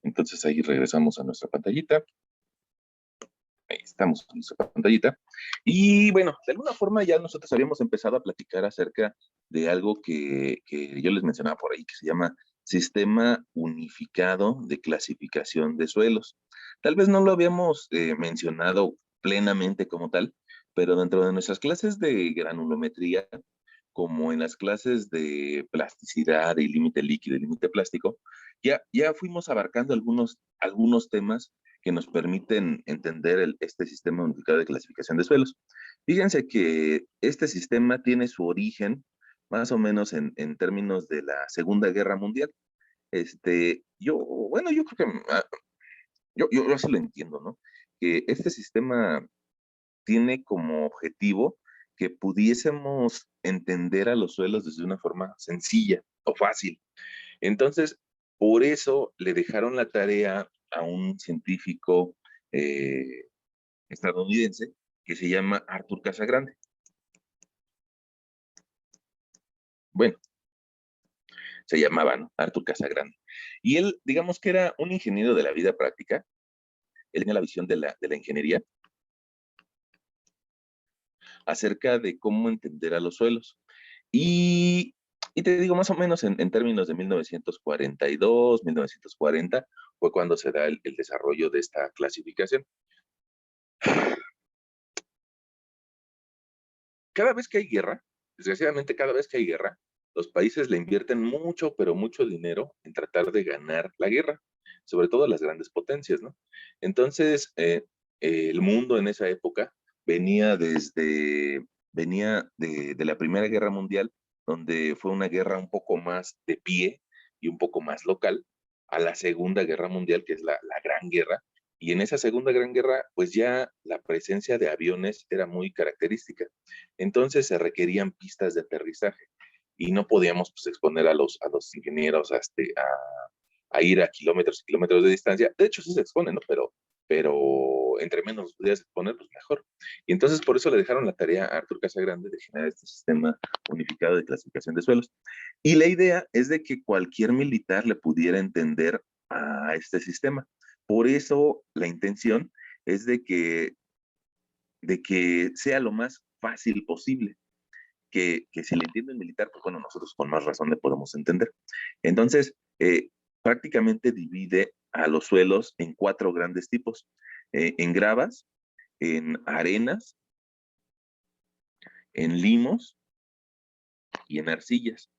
Entonces ahí regresamos a nuestra pantallita. Ahí estamos en nuestra pantallita. Y bueno, de alguna forma ya nosotros habíamos empezado a platicar acerca de algo que yo les mencionaba por ahí, que se llama Sistema Unificado de Clasificación de Suelos. Tal vez no lo habíamos mencionado plenamente como tal, pero dentro de nuestras clases de granulometría, como en las clases de plasticidad y límite líquido y límite plástico, ya fuimos abarcando algunos temas que nos permiten entender este sistema unificado de clasificación de suelos. Fíjense que este sistema tiene su origen más o menos en términos de la Segunda Guerra Mundial. Yo creo que yo así lo entiendo, ¿no? Que este sistema tiene como objetivo que pudiésemos entender a los suelos desde una forma sencilla o fácil. Entonces, por eso le dejaron la tarea a un científico eh, estadounidense que se llama Arthur Casagrande. Bueno, se llamaba, ¿no? Arthur Casagrande. Y él, digamos que era un ingeniero de la vida práctica. Él tenía la visión de la ingeniería acerca de cómo entender a los suelos. Y, y te digo, más o menos en términos de 1942, 1940, fue cuando se da el desarrollo de esta clasificación. Cada vez que hay guerra, desgraciadamente cada vez que hay guerra, los países le invierten mucho, pero mucho dinero en tratar de ganar la guerra, sobre todo las grandes potencias, ¿no? Entonces, el mundo en esa época venía de la Primera Guerra Mundial, donde fue una guerra un poco más de pie y un poco más local, a la Segunda Guerra Mundial, que es la Gran Guerra, y en esa Segunda Gran Guerra, pues ya la presencia de aviones era muy característica. Entonces se requerían pistas de aterrizaje y no podíamos pues, exponer a los ingenieros a ir a kilómetros y kilómetros de distancia. De hecho, sí se expone, ¿no? Pero entre menos los pudieras exponer, pues mejor. Y entonces por eso le dejaron la tarea a Arthur Casagrande de generar este sistema unificado de clasificación de suelos. Y la idea es de que cualquier militar le pudiera entender a este sistema. Por eso la intención es de que sea lo más fácil posible, que si le entiende el militar, pues bueno, nosotros con más razón le podemos entender. Entonces, prácticamente divide a los suelos en cuatro grandes tipos, en gravas, en arenas, en limos y en arcillas.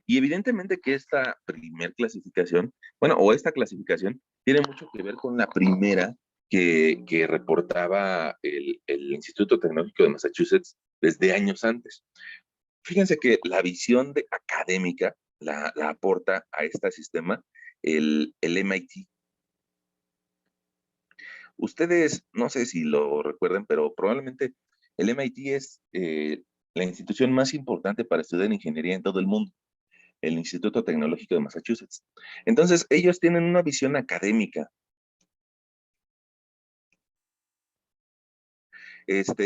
Y evidentemente que esta primer clasificación, bueno, o esta clasificación, tiene mucho que ver con la primera que reportaba el Instituto Tecnológico de Massachusetts desde años antes. Fíjense que la visión académica la aporta a este sistema el MIT. Ustedes, no sé si lo recuerden, pero probablemente el MIT es la institución más importante para estudiar ingeniería en todo el mundo, el Instituto Tecnológico de Massachusetts. Entonces, ellos tienen una visión académica.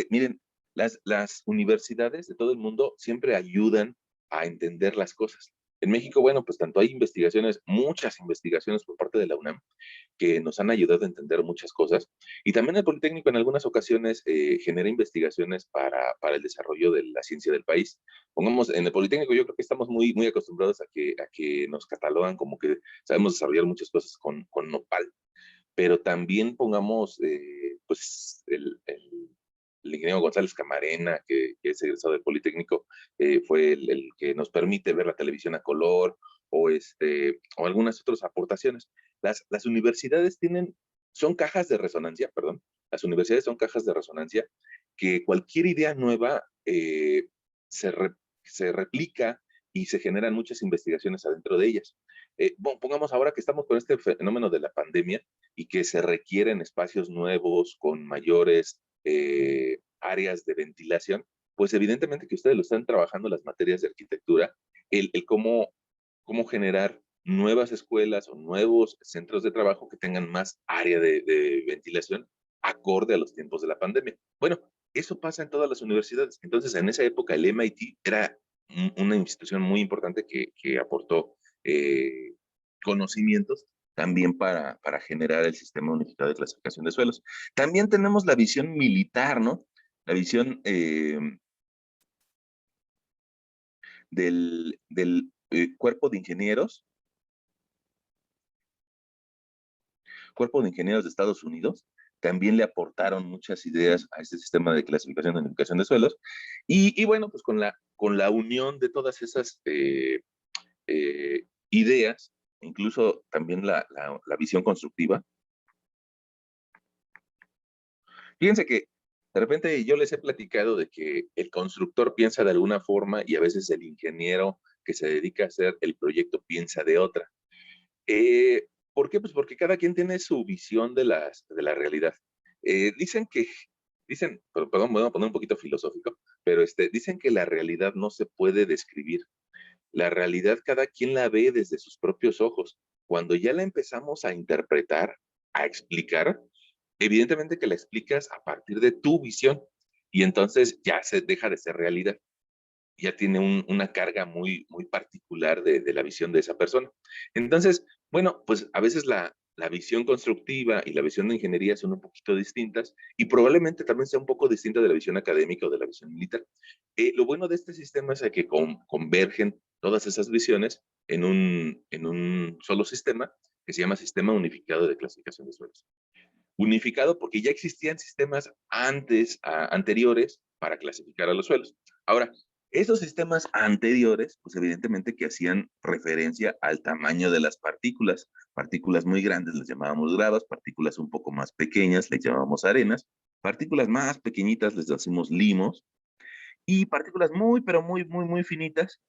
Miren, las universidades de todo el mundo siempre ayudan a entender las cosas. En México, bueno, pues tanto hay investigaciones, muchas investigaciones por parte de la UNAM, que nos han ayudado a entender muchas cosas. Y también el Politécnico en algunas ocasiones genera investigaciones para el desarrollo de la ciencia del país. Pongamos, en el Politécnico yo creo que estamos muy, muy acostumbrados a que nos catalogan como que sabemos desarrollar muchas cosas con nopal, pero también pongamos, pues, el ingeniero González Camarena, que es egresado del Politécnico, fue el que nos permite ver la televisión a color, o algunas otras aportaciones. Las universidades son cajas de resonancia, perdón, las universidades son cajas de resonancia que cualquier idea nueva se, re, se replica y se generan muchas investigaciones adentro de ellas. Bueno, pongamos ahora que estamos con este fenómeno de la pandemia y que se requieren espacios nuevos con mayores áreas de ventilación, pues evidentemente que ustedes lo están trabajando las materias de arquitectura, el cómo generar nuevas escuelas o nuevos centros de trabajo que tengan más área de ventilación acorde a los tiempos de la pandemia. Bueno, eso pasa en todas las universidades. Entonces, en esa época, el MIT era una institución muy importante que aportó conocimientos también para generar el sistema unificado de clasificación de suelos. También tenemos la visión militar, ¿no? La visión del Cuerpo de Ingenieros de Estados Unidos. También le aportaron muchas ideas a este sistema de clasificación y unificación de suelos. Y bueno, pues con la unión de todas esas ideas, incluso también la visión constructiva. Fíjense que de repente yo les he platicado de que el constructor piensa de alguna forma y a veces el ingeniero que se dedica a hacer el proyecto piensa de otra. ¿Por qué? Pues porque cada quien tiene su visión de la realidad. Perdón, me voy a poner un poquito filosófico, pero dicen que la realidad no se puede describir. La realidad cada quien la ve desde sus propios ojos. Cuando ya la empezamos a interpretar, a explicar, evidentemente que la explicas a partir de tu visión y entonces ya se deja de ser realidad. Ya tiene una carga muy, muy particular de la visión de esa persona. Entonces, bueno, pues a veces la visión constructiva y la visión de ingeniería son un poquito distintas y probablemente también sea un poco distinta de la visión académica o de la visión militar. Lo bueno de este sistema es que convergen todas esas visiones en un solo sistema que se llama Sistema Unificado de Clasificación de Suelos. Unificado porque ya existían sistemas anteriores para clasificar a los suelos. Ahora, esos sistemas anteriores, pues evidentemente que hacían referencia al tamaño de las partículas. Partículas muy grandes les llamábamos gravas, partículas un poco más pequeñas les llamábamos arenas, partículas más pequeñitas les decimos limos, y partículas muy, pero muy, muy, muy finitas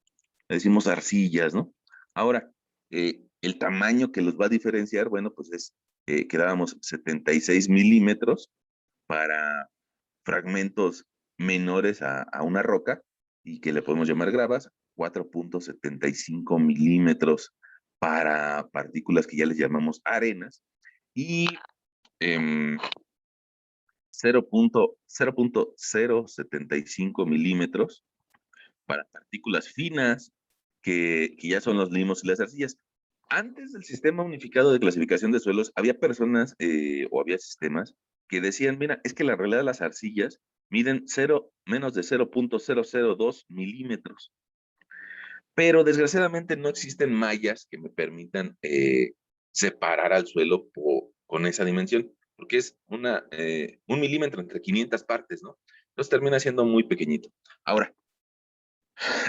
le decimos arcillas, ¿no? Ahora, el tamaño que los va a diferenciar, bueno, pues es que dábamos 76 milímetros para fragmentos menores a una roca y que le podemos llamar gravas, 4.75 milímetros para partículas que ya les llamamos arenas y eh, 0.075 milímetros para partículas finas, que ya son los limos y las arcillas. Antes del sistema unificado de clasificación de suelos, había personas o había sistemas que decían, mira, es que la realidad de las arcillas miden menos de 0.002 milímetros. Pero desgraciadamente no existen mallas que me permitan separar al suelo con esa dimensión, porque es un milímetro entre 500 partes, ¿no? Entonces termina siendo muy pequeñito. Ahora,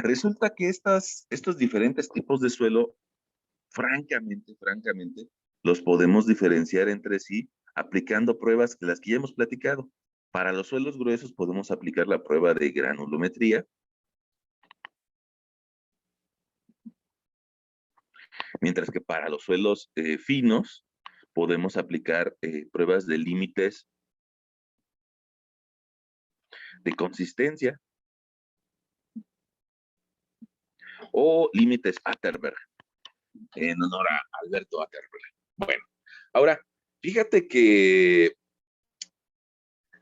resulta que estos diferentes tipos de suelo, francamente, los podemos diferenciar entre sí aplicando pruebas de las que ya hemos platicado. Para los suelos gruesos podemos aplicar la prueba de granulometría, mientras que para los suelos finos podemos aplicar pruebas de límites de consistencia o límites Atterberg, en honor a Alberto Atterberg. Bueno, ahora, fíjate que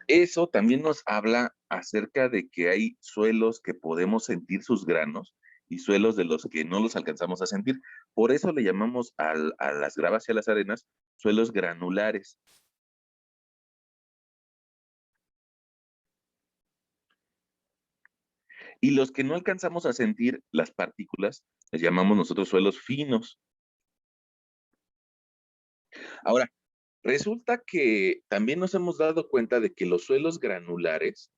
eso también nos habla acerca de que hay suelos que podemos sentir sus granos y suelos de los que no los alcanzamos a sentir. Por eso le llamamos a las gravas y a las arenas suelos granulares. Y los que no alcanzamos a sentir las partículas, les llamamos nosotros suelos finos. Ahora, resulta que también nos hemos dado cuenta de que los suelos granulares,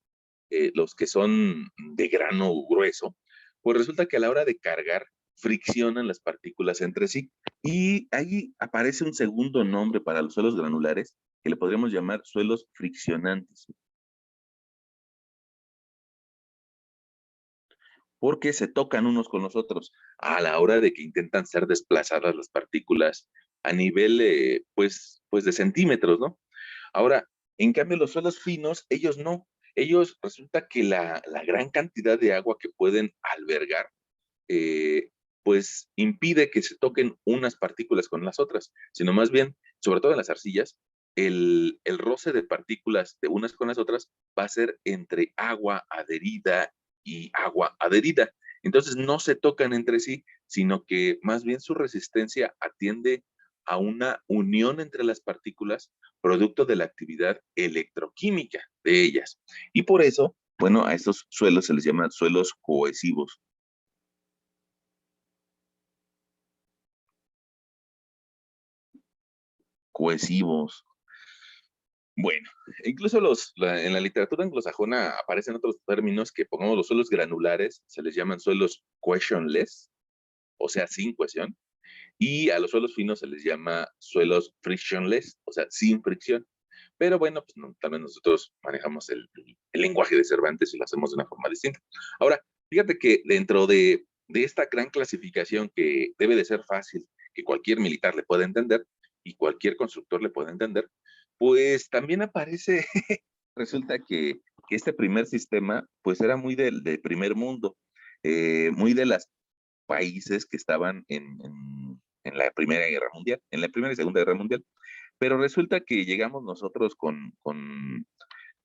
los que son de grano grueso, pues resulta que a la hora de cargar friccionan las partículas entre sí. Y ahí aparece un segundo nombre para los suelos granulares que le podríamos llamar suelos friccionantes. Porque se tocan unos con los otros a la hora de que intentan ser desplazadas las partículas a nivel, pues de centímetros, ¿no? Ahora, en cambio, los suelos finos, ellos no. Ellos resulta que la gran cantidad de agua que pueden albergar, eh, pues impide que se toquen unas partículas con las otras, sino más bien, sobre todo en las arcillas, el roce de partículas de unas con las otras va a ser entre agua adherida y agua adherida. Entonces no se tocan entre sí, sino que más bien su resistencia atiende a una unión entre las partículas producto de la actividad electroquímica de ellas. Y por eso, bueno, a estos suelos se les llama suelos cohesivos. Cohesivos. Bueno, incluso en la literatura anglosajona aparecen otros términos que, pongamos, los suelos granulares, se les llaman suelos questionless, o sea, sin cohesión, y a los suelos finos se les llama suelos frictionless, o sea, sin fricción. Pero bueno, pues no, también nosotros manejamos el lenguaje de Cervantes y lo hacemos de una forma distinta. Ahora, fíjate que dentro de esta gran clasificación que debe de ser fácil, que cualquier militar le pueda entender y cualquier constructor le pueda entender, pues también aparece, resulta que este primer sistema, pues era muy del primer mundo, muy de los países que estaban en la Primera Guerra Mundial, en la Primera y Segunda Guerra Mundial. Pero resulta que llegamos nosotros con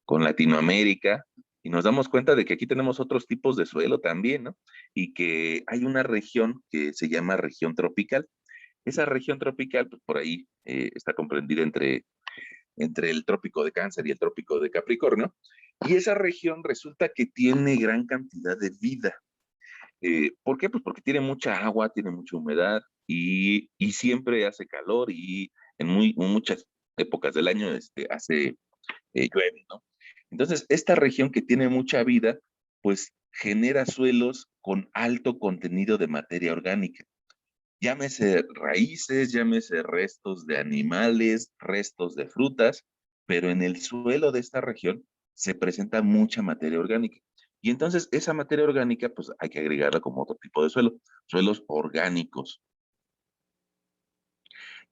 Latinoamérica y nos damos cuenta de que aquí tenemos otros tipos de suelo también, ¿no? Y que hay una región que se llama región tropical. Esa región tropical, pues por ahí está comprendida entre el trópico de Cáncer y el trópico de Capricornio. Y esa región resulta que tiene gran cantidad de vida. ¿Por qué? Pues porque tiene mucha agua, tiene mucha humedad y siempre hace calor y en muchas épocas del año hace llueve, ¿no? Entonces, esta región que tiene mucha vida, pues genera suelos con alto contenido de materia orgánica. Llámese raíces, llámese restos de animales, restos de frutas, pero en el suelo de esta región se presenta mucha materia orgánica. Y entonces esa materia orgánica, pues hay que agregarla como otro tipo de suelo, suelos orgánicos.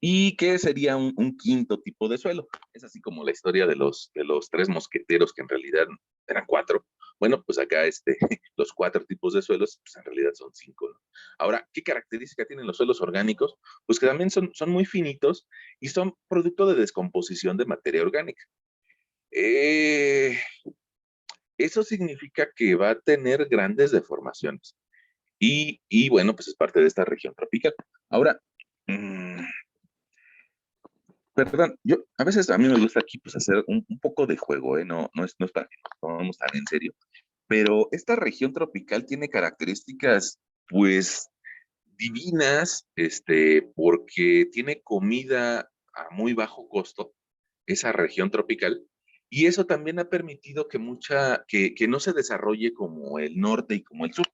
¿Y qué sería un quinto tipo de suelo? Es así como la historia de los tres mosqueteros, que en realidad eran cuatro. Bueno, pues acá los cuatro tipos de suelos, pues en realidad son cinco, ¿no? Ahora, ¿qué característica tienen los suelos orgánicos? Pues que también son muy finitos y son producto de descomposición de materia orgánica. Eh, Eso significa que va a tener grandes deformaciones. Y bueno, pues es parte de esta región tropical. Ahora, mm, perdón, a veces a mí me gusta aquí pues hacer un poco de juego, ¿eh? No es para que nos tomemos tan en serio, pero esta región tropical tiene características pues divinas, porque tiene comida a muy bajo costo, esa región tropical, y eso también ha permitido que no se desarrolle como el norte y como el sur.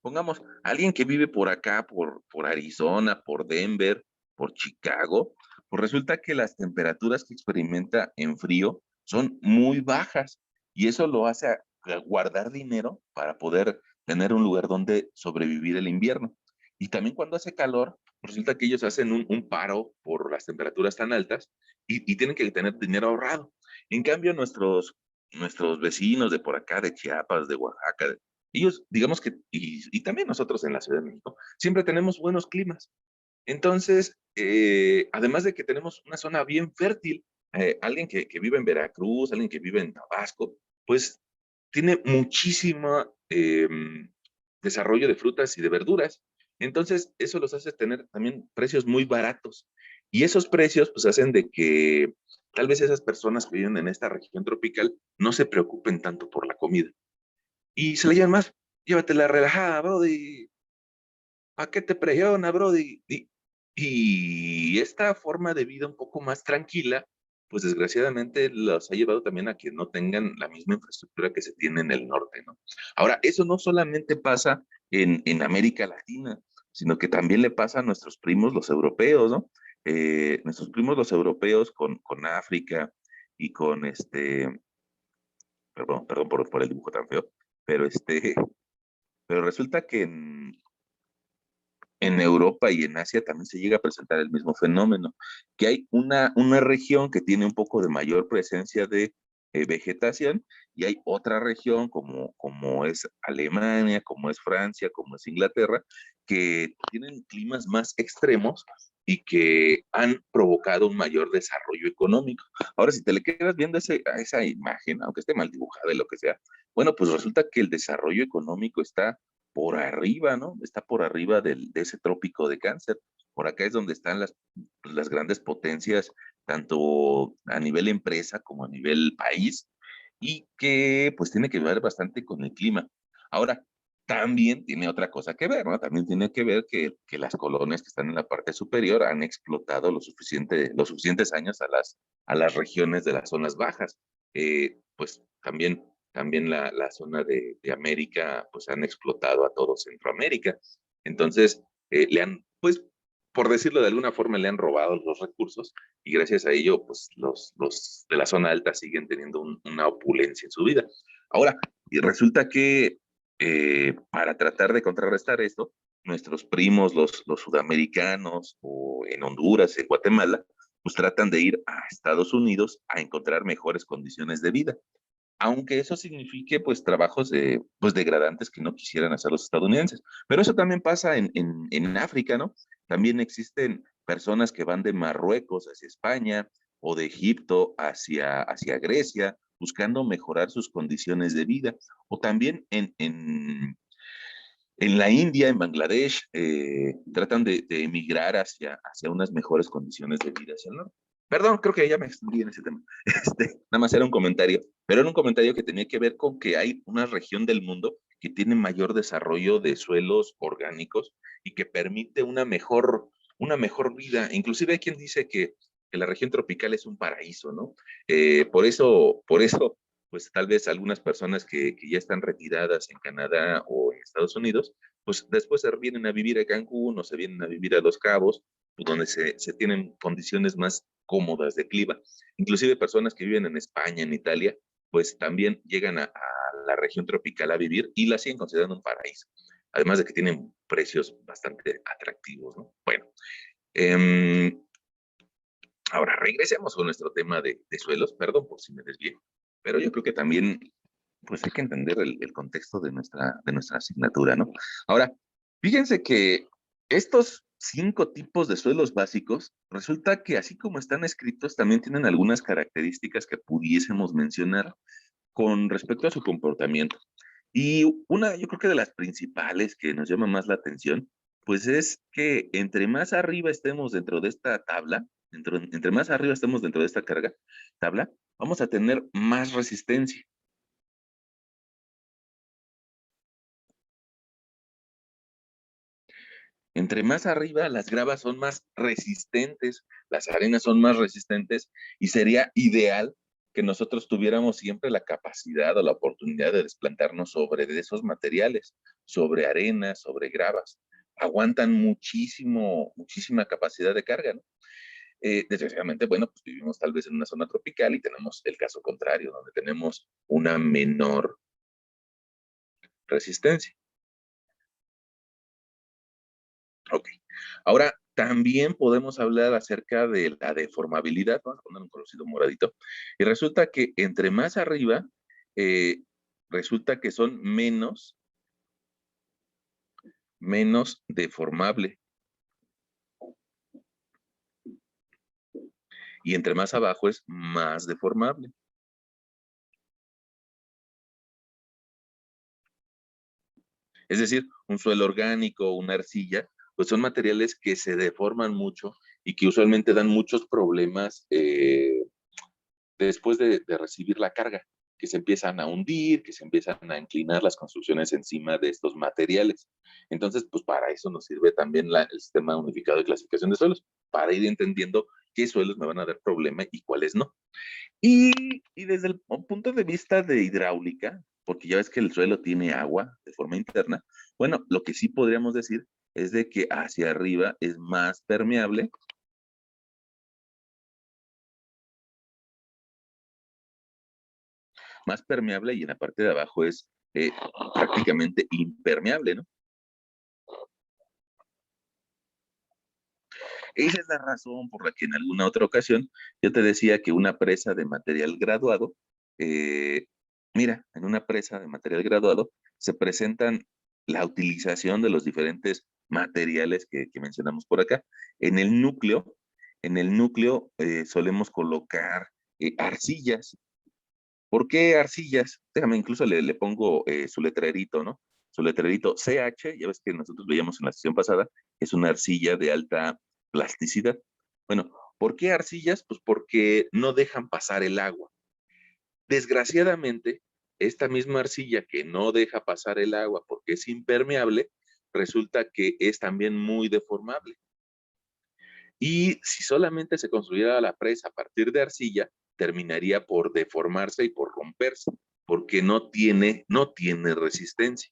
Pongamos, alguien que vive por acá, por Arizona, por Denver, por Chicago, pues resulta que las temperaturas que experimenta en frío son muy bajas y eso lo hace a guardar dinero para poder tener un lugar donde sobrevivir el invierno. Y también cuando hace calor, resulta que ellos hacen un paro por las temperaturas tan altas y tienen que tener dinero ahorrado. En cambio, nuestros vecinos de por acá, de Chiapas, de Oaxaca, ellos, digamos que, y también nosotros en la Ciudad de México, siempre tenemos buenos climas. Entonces, además de que tenemos una zona bien fértil, alguien que vive en Veracruz, alguien que vive en Tabasco, pues tiene muchísimo desarrollo de frutas y de verduras. Entonces, eso los hace tener también precios muy baratos. Y esos precios, pues, hacen de que tal vez esas personas que viven en esta región tropical no se preocupen tanto por la comida. Y se le llaman más, llévatela relajada, brody. ¿A qué te presiona, brody? Y esta forma de vida un poco más tranquila, pues desgraciadamente los ha llevado también a que no tengan la misma infraestructura que se tiene en el norte, ¿no? Ahora, eso no solamente pasa en América Latina, sino que también le pasa a nuestros primos los europeos, ¿no? Nuestros primos los europeos con África y con perdón por el dibujo tan feo, pero pero resulta que en Europa y en Asia también se llega a presentar el mismo fenómeno, que hay una región que tiene un poco de mayor presencia de vegetación y hay otra región como es Alemania, como es Francia, como es Inglaterra, que tienen climas más extremos y que han provocado un mayor desarrollo económico. Ahora, si te le quedas viendo a esa imagen, aunque esté mal dibujada y lo que sea, bueno, pues resulta que el desarrollo económico está por arriba, ¿no? Está por arriba de ese trópico de Cáncer. Por acá es donde están las grandes potencias, tanto a nivel empresa como a nivel país, y que pues tiene que ver bastante con el clima. Ahora, también tiene otra cosa que ver, ¿no? También tiene que ver que las colonias que están en la parte superior han explotado los suficientes años a las regiones de las zonas bajas. Pues también la zona de América, pues han explotado a todo Centroamérica. Entonces, pues, por decirlo de alguna forma, le han robado los recursos y gracias a ello, pues los de la zona alta siguen teniendo una opulencia en su vida. Ahora, y resulta que para tratar de contrarrestar esto, nuestros primos, los sudamericanos, o en Honduras, en Guatemala, pues tratan de ir a Estados Unidos a encontrar mejores condiciones de vida, aunque eso signifique pues trabajos pues degradantes que no quisieran hacer los estadounidenses. Pero eso también pasa en África, ¿no? También existen personas que van de Marruecos hacia España o de Egipto hacia Grecia, buscando mejorar sus condiciones de vida. O también en la India, en Bangladesh, tratan de emigrar hacia unas mejores condiciones de vida hacia el norte. Perdón, creo que ya me extendí en ese tema. Nada más era un comentario, pero era un comentario que tenía que ver con que hay una región del mundo que tiene mayor desarrollo de suelos orgánicos y que permite una mejor vida. Inclusive hay quien dice que la región tropical es un paraíso, ¿no? Por eso pues tal vez algunas personas que ya están retiradas en Canadá o en Estados Unidos, pues después se vienen a vivir a Cancún o se vienen a vivir a Los Cabos, pues donde se tienen condiciones más cómodas de clima. Inclusive personas que viven en España, en Italia, pues también llegan a la región tropical a vivir y la siguen considerando un paraíso. Además de que tienen precios bastante atractivos, ¿no? Bueno, eh, ahora regresemos con nuestro tema de suelos, perdón por si me desvié, pero yo creo que también pues hay que entender el contexto de nuestra asignatura, ¿no? Ahora, fíjense que estos 5 tipos de suelos básicos, resulta que así como están escritos, también tienen algunas características que pudiésemos mencionar con respecto a su comportamiento. Y una, yo creo que de las principales que nos llama más la atención, pues es que entre más arriba estemos dentro de esta tabla, entre más arriba estemos dentro de esta tabla, vamos a tener más resistencia. Entre más arriba, las gravas son más resistentes, las arenas son más resistentes y sería ideal que nosotros tuviéramos siempre la capacidad o la oportunidad de desplantarnos sobre de esos materiales, sobre arenas, sobre gravas. Aguantan muchísima capacidad de carga, ¿no? Desgraciadamente, bueno, pues vivimos tal vez en una zona tropical y tenemos el caso contrario, donde tenemos una menor resistencia. Ok. Ahora, también podemos hablar acerca de la deformabilidad, vamos a poner un colorcito moradito, y resulta que entre más arriba, eh, resulta que son menos deformable, y entre más abajo es más deformable. Es decir, un suelo orgánico, una arcilla, pues son materiales que se deforman mucho y que usualmente dan muchos problemas después de recibir la carga, que se empiezan a hundir, que se empiezan a inclinar las construcciones encima de estos materiales. Entonces, pues para eso nos sirve también el sistema unificado de clasificación de suelos, para ir entendiendo qué suelos me van a dar problema y cuáles no. Y desde el punto de vista de hidráulica, porque ya ves que el suelo tiene agua de forma interna, bueno, lo que sí podríamos decir es de que hacia arriba es más permeable y en la parte de abajo es prácticamente impermeable, ¿no? Esa es la razón por la que en alguna otra ocasión yo te decía que una presa de material graduado, eh, mira, en una presa de material graduado se presentan la utilización de los diferentes materiales que mencionamos por acá. En el núcleo, solemos colocar arcillas. ¿Por qué arcillas? Déjame, incluso le pongo su letrerito, ¿no? su letrerito CH, ya ves que nosotros veíamos en la sesión pasada, es una arcilla de alta plasticidad. Bueno, ¿por qué arcillas? Pues porque no dejan pasar el agua. Desgraciadamente, esta misma arcilla que no deja pasar el agua porque es impermeable, resulta que es también muy deformable. Y si solamente se construyera la presa a partir de arcilla, terminaría por deformarse y por romperse, porque no tiene resistencia.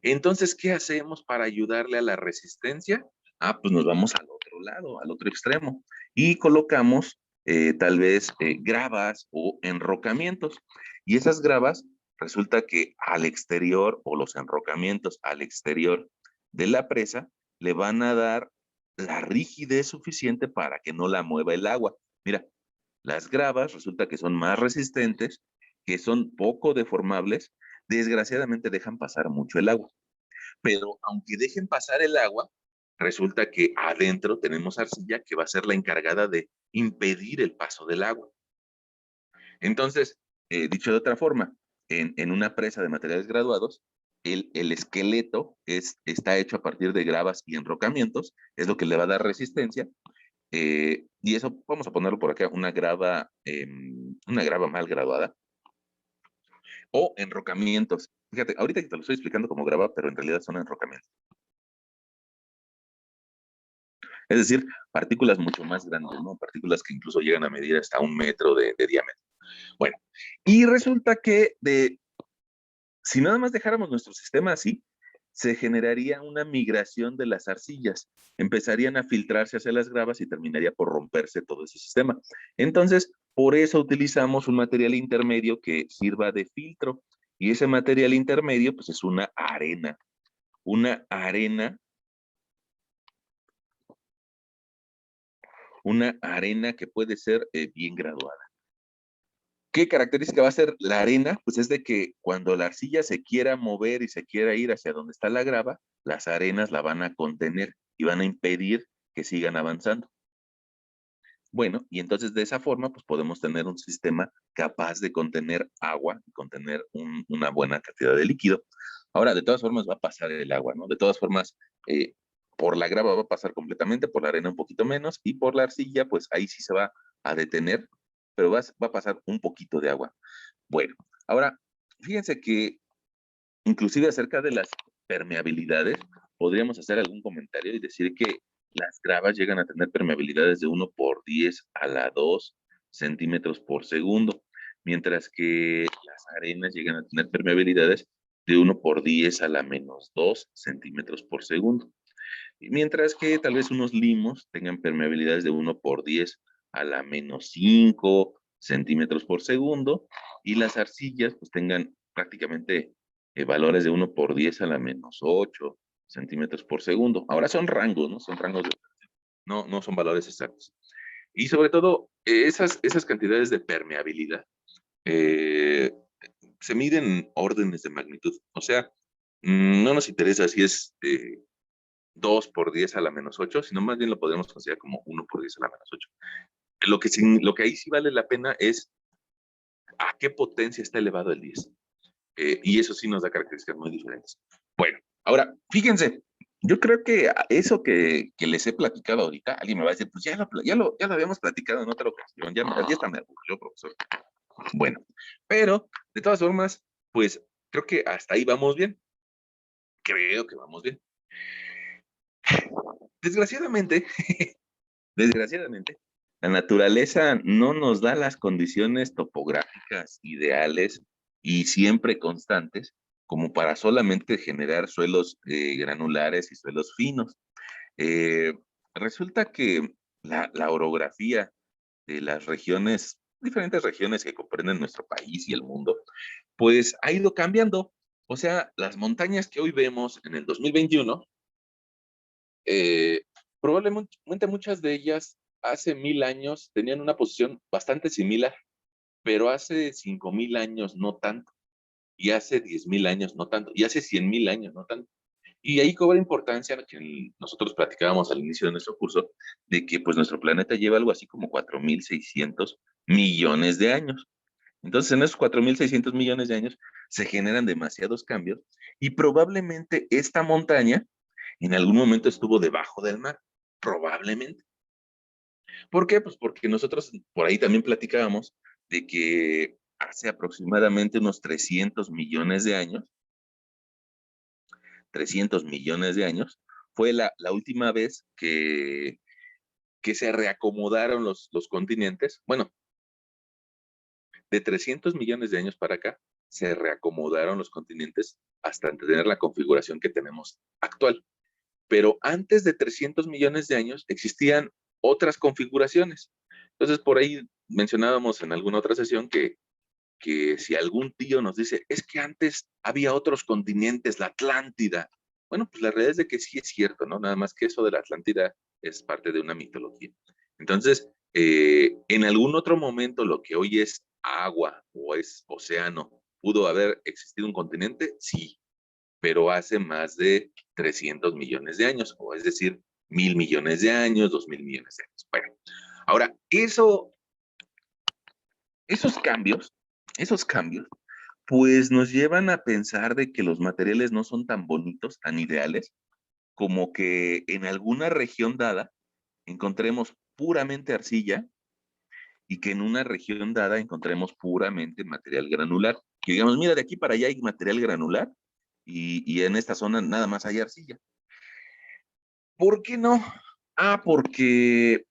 Entonces, ¿qué hacemos para ayudarle a la resistencia? Pues nos vamos al otro lado, al otro extremo, y colocamos tal vez gravas o enrocamientos. Y esas gravas resulta que al exterior, o los enrocamientos al exterior de la presa, le van a dar la rigidez suficiente para que no la mueva el agua. Mira, las gravas resulta que son más resistentes, que son poco deformables, desgraciadamente dejan pasar mucho el agua. Pero aunque dejen pasar el agua, resulta que adentro tenemos arcilla que va a ser la encargada de impedir el paso del agua. Entonces, dicho de otra forma, en una presa de materiales graduados, el esqueleto está hecho a partir de gravas y enrocamientos, es lo que le va a dar resistencia, y eso vamos a ponerlo por acá, una grava mal graduada, o enrocamientos. Fíjate, ahorita que te lo estoy explicando como grava, pero en realidad son enrocamientos. Es decir, partículas mucho más grandes, ¿no? Partículas que incluso llegan a medir hasta 1 metro de diámetro. Bueno, y resulta que si nada más dejáramos nuestro sistema así, se generaría una migración de las arcillas. Empezarían a filtrarse hacia las gravas y terminaría por romperse todo ese sistema. Entonces, por eso utilizamos un material intermedio que sirva de filtro. Y ese material intermedio, pues es una arena. Una arena que puede ser bien graduada. ¿Qué característica va a ser la arena? Pues es de que cuando la arcilla se quiera mover y se quiera ir hacia donde está la grava, las arenas la van a contener y van a impedir que sigan avanzando. Bueno, y entonces de esa forma, pues podemos tener un sistema capaz de contener agua, contener una buena cantidad de líquido. Ahora, de todas formas va a pasar el agua, ¿no? De todas formas, eh, por la grava va a pasar completamente, por la arena un poquito menos, y por la arcilla, pues ahí sí se va a detener, pero va a pasar un poquito de agua. Bueno, ahora, fíjense que inclusive acerca de las permeabilidades, podríamos hacer algún comentario y decir que las gravas llegan a tener permeabilidades de 1/10⁻²centímetros por segundo, mientras que las arenas llegan a tener permeabilidades de 1/10⁻²centímetros por segundo. Y mientras que tal vez unos limos tengan permeabilidades de 1/10⁻5 centímetros por segundo, y las arcillas pues tengan prácticamente valores de 1/10⁻8 centímetros por segundo. Ahora son rangos, ¿no? Son rangos, no son valores exactos. Y sobre todo, esas cantidades de permeabilidad eh, se miden órdenes de magnitud. O sea, no nos interesa si es 2/10⁻8, sino más bien lo podemos considerar como 1/10⁻8. Lo que ahí sí vale la pena es a qué potencia está elevado el 10. Y eso sí nos da características muy diferentes. Bueno, ahora, fíjense, yo creo que eso que les he platicado ahorita, alguien me va a decir, pues ya lo habíamos platicado en otra ocasión, ya está me aburrió, profesor. Bueno, pero de todas formas, pues creo que hasta ahí vamos bien. Creo que vamos bien. Desgraciadamente, desgraciadamente, la naturaleza no nos da las condiciones topográficas ideales y siempre constantes como para solamente generar suelos granulares y suelos finos. Eh, Resulta que la orografía de las regiones, diferentes regiones que comprenden nuestro país y el mundo, pues ha ido cambiando. O sea, las montañas que hoy vemos en el 2021, eh, probablemente muchas de ellas hace 1000 años tenían una posición bastante similar, pero hace 5000 años no tanto, y hace 10,000 años no tanto, y hace 100,000 años no tanto. Y ahí cobra importancia lo que nosotros platicábamos al inicio de nuestro curso, de que pues nuestro planeta lleva algo así como 4600 millones de años. Entonces, en esos 4.600 millones de años se generan demasiados cambios y probablemente esta montaña en algún momento estuvo debajo del mar, probablemente. ¿Por qué? Pues porque nosotros por ahí también platicábamos de que hace aproximadamente unos 300 millones de años, fue la última vez que se reacomodaron los continentes. Bueno, de 300 millones de años para acá, se reacomodaron los continentes hasta tener la configuración que tenemos actual. Pero antes de 300 millones de años existían otras configuraciones. Entonces, por ahí mencionábamos en alguna otra sesión que si algún tío nos dice, es que antes había otros continentes, la Atlántida. Bueno, pues la realidad es de que sí es cierto, ¿no? Nada más que eso de la Atlántida es parte de una mitología. Entonces, en algún otro momento lo que hoy es agua o es océano, ¿pudo haber existido un continente? Sí, pero hace más de 300 millones de años, o es decir, 1.000 millones de años, 2.000 millones de años. Bueno, ahora, esos cambios, esos cambios, pues nos llevan a pensar de que los materiales no son tan bonitos, tan ideales, como que en alguna región dada encontremos puramente arcilla y que en una región dada encontremos puramente material granular. Que digamos, mira, de aquí para allá hay material granular y en esta zona nada más hay arcilla. ¿Por qué no? Ah, porque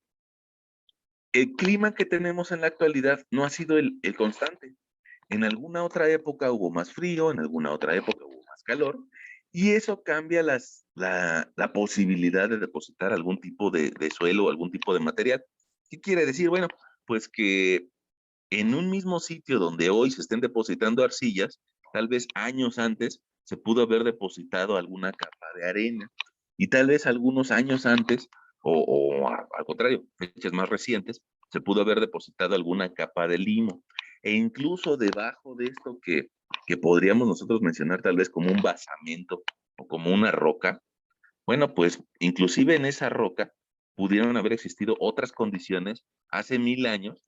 el clima que tenemos en la actualidad no ha sido el constante. En alguna otra época hubo más frío, en alguna otra época hubo más calor, y eso cambia la posibilidad de depositar algún tipo de suelo o algún tipo de material. ¿Qué quiere decir? Bueno, pues que en un mismo sitio donde hoy se estén depositando arcillas, tal vez años antes se pudo haber depositado alguna capa de arena, y tal vez algunos años antes, al contrario, fechas más recientes, se pudo haber depositado alguna capa de limo. E incluso debajo de esto que podríamos nosotros mencionar tal vez como un basamento o como una roca, bueno, pues inclusive en esa roca pudieron haber existido otras condiciones hace 1.000 años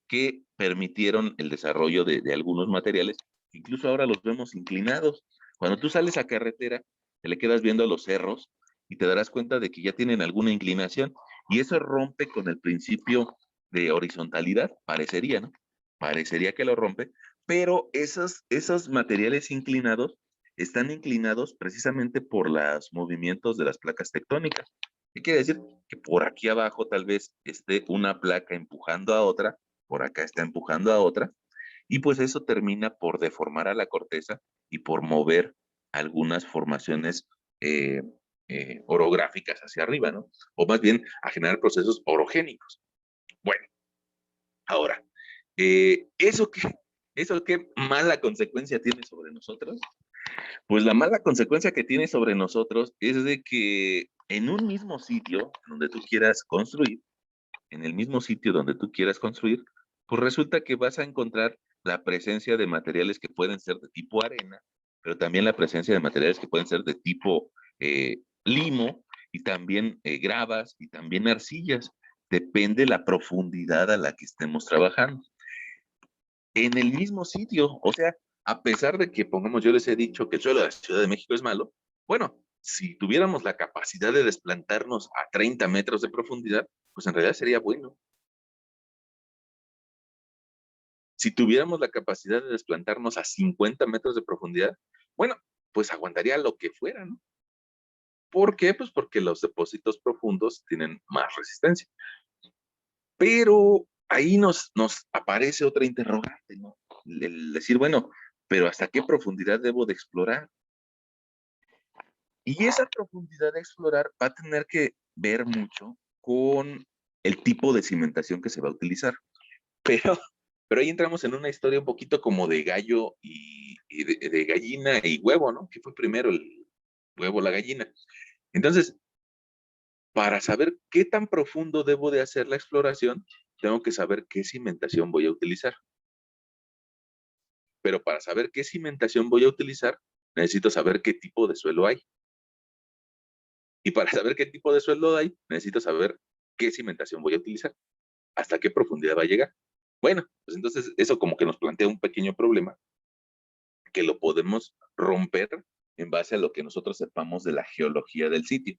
que permitieron el desarrollo de algunos materiales. Incluso ahora los vemos inclinados. Cuando tú sales a carretera, te le quedas viendo a los cerros y te darás cuenta de que ya tienen alguna inclinación. Y eso rompe con el principio de horizontalidad, parecería, ¿no? Parecería que lo rompe, pero esos materiales inclinados están inclinados precisamente por los movimientos de las placas tectónicas. ¿Qué quiere decir? Que por aquí abajo tal vez esté una placa empujando a otra, por acá está empujando a otra, y pues eso termina por deformar a la corteza y por mover algunas formaciones eh, orográficas hacia arriba, ¿no? O más bien a generar procesos orogénicos. Bueno, ahora, ¿eso qué mala consecuencia tiene sobre nosotros? Pues la mala consecuencia que tiene sobre nosotros es de que en un mismo sitio donde tú quieras construir, en el mismo sitio donde tú quieras construir, pues resulta que vas a encontrar la presencia de materiales que pueden ser de tipo arena, pero también la presencia de materiales que pueden ser de tipo limo y también gravas y también arcillas. Depende la profundidad a la que estemos trabajando. En el mismo sitio, o sea, a pesar de que, pongamos, yo les he dicho que el suelo de la Ciudad de México es malo, bueno, si tuviéramos la capacidad de desplantarnos a 30 metros de profundidad, pues en realidad sería bueno. Si tuviéramos la capacidad de desplantarnos a 50 metros de profundidad, bueno, pues aguantaría lo que fuera, ¿no? ¿Por qué? Pues porque los depósitos profundos tienen más resistencia. Pero ahí nos aparece otra interrogante, ¿no? El decir, bueno, pero ¿hasta qué profundidad debo de explorar? Y esa profundidad de explorar va a tener que ver mucho con el tipo de cimentación que se va a utilizar. Pero, pero ahí entramos en una historia un poquito como de gallo y de gallina y huevo, ¿no? ¿Qué fue primero, el huevo o la gallina? Entonces, para saber qué tan profundo debo de hacer la exploración, tengo que saber qué cimentación voy a utilizar. Pero para saber qué cimentación voy a utilizar, necesito saber qué tipo de suelo hay. Y para saber qué tipo de suelo hay, necesito saber qué cimentación voy a utilizar, hasta qué profundidad va a llegar. Bueno, pues entonces eso como que nos plantea un pequeño problema que lo podemos romper en base a lo que nosotros sepamos de la geología del sitio.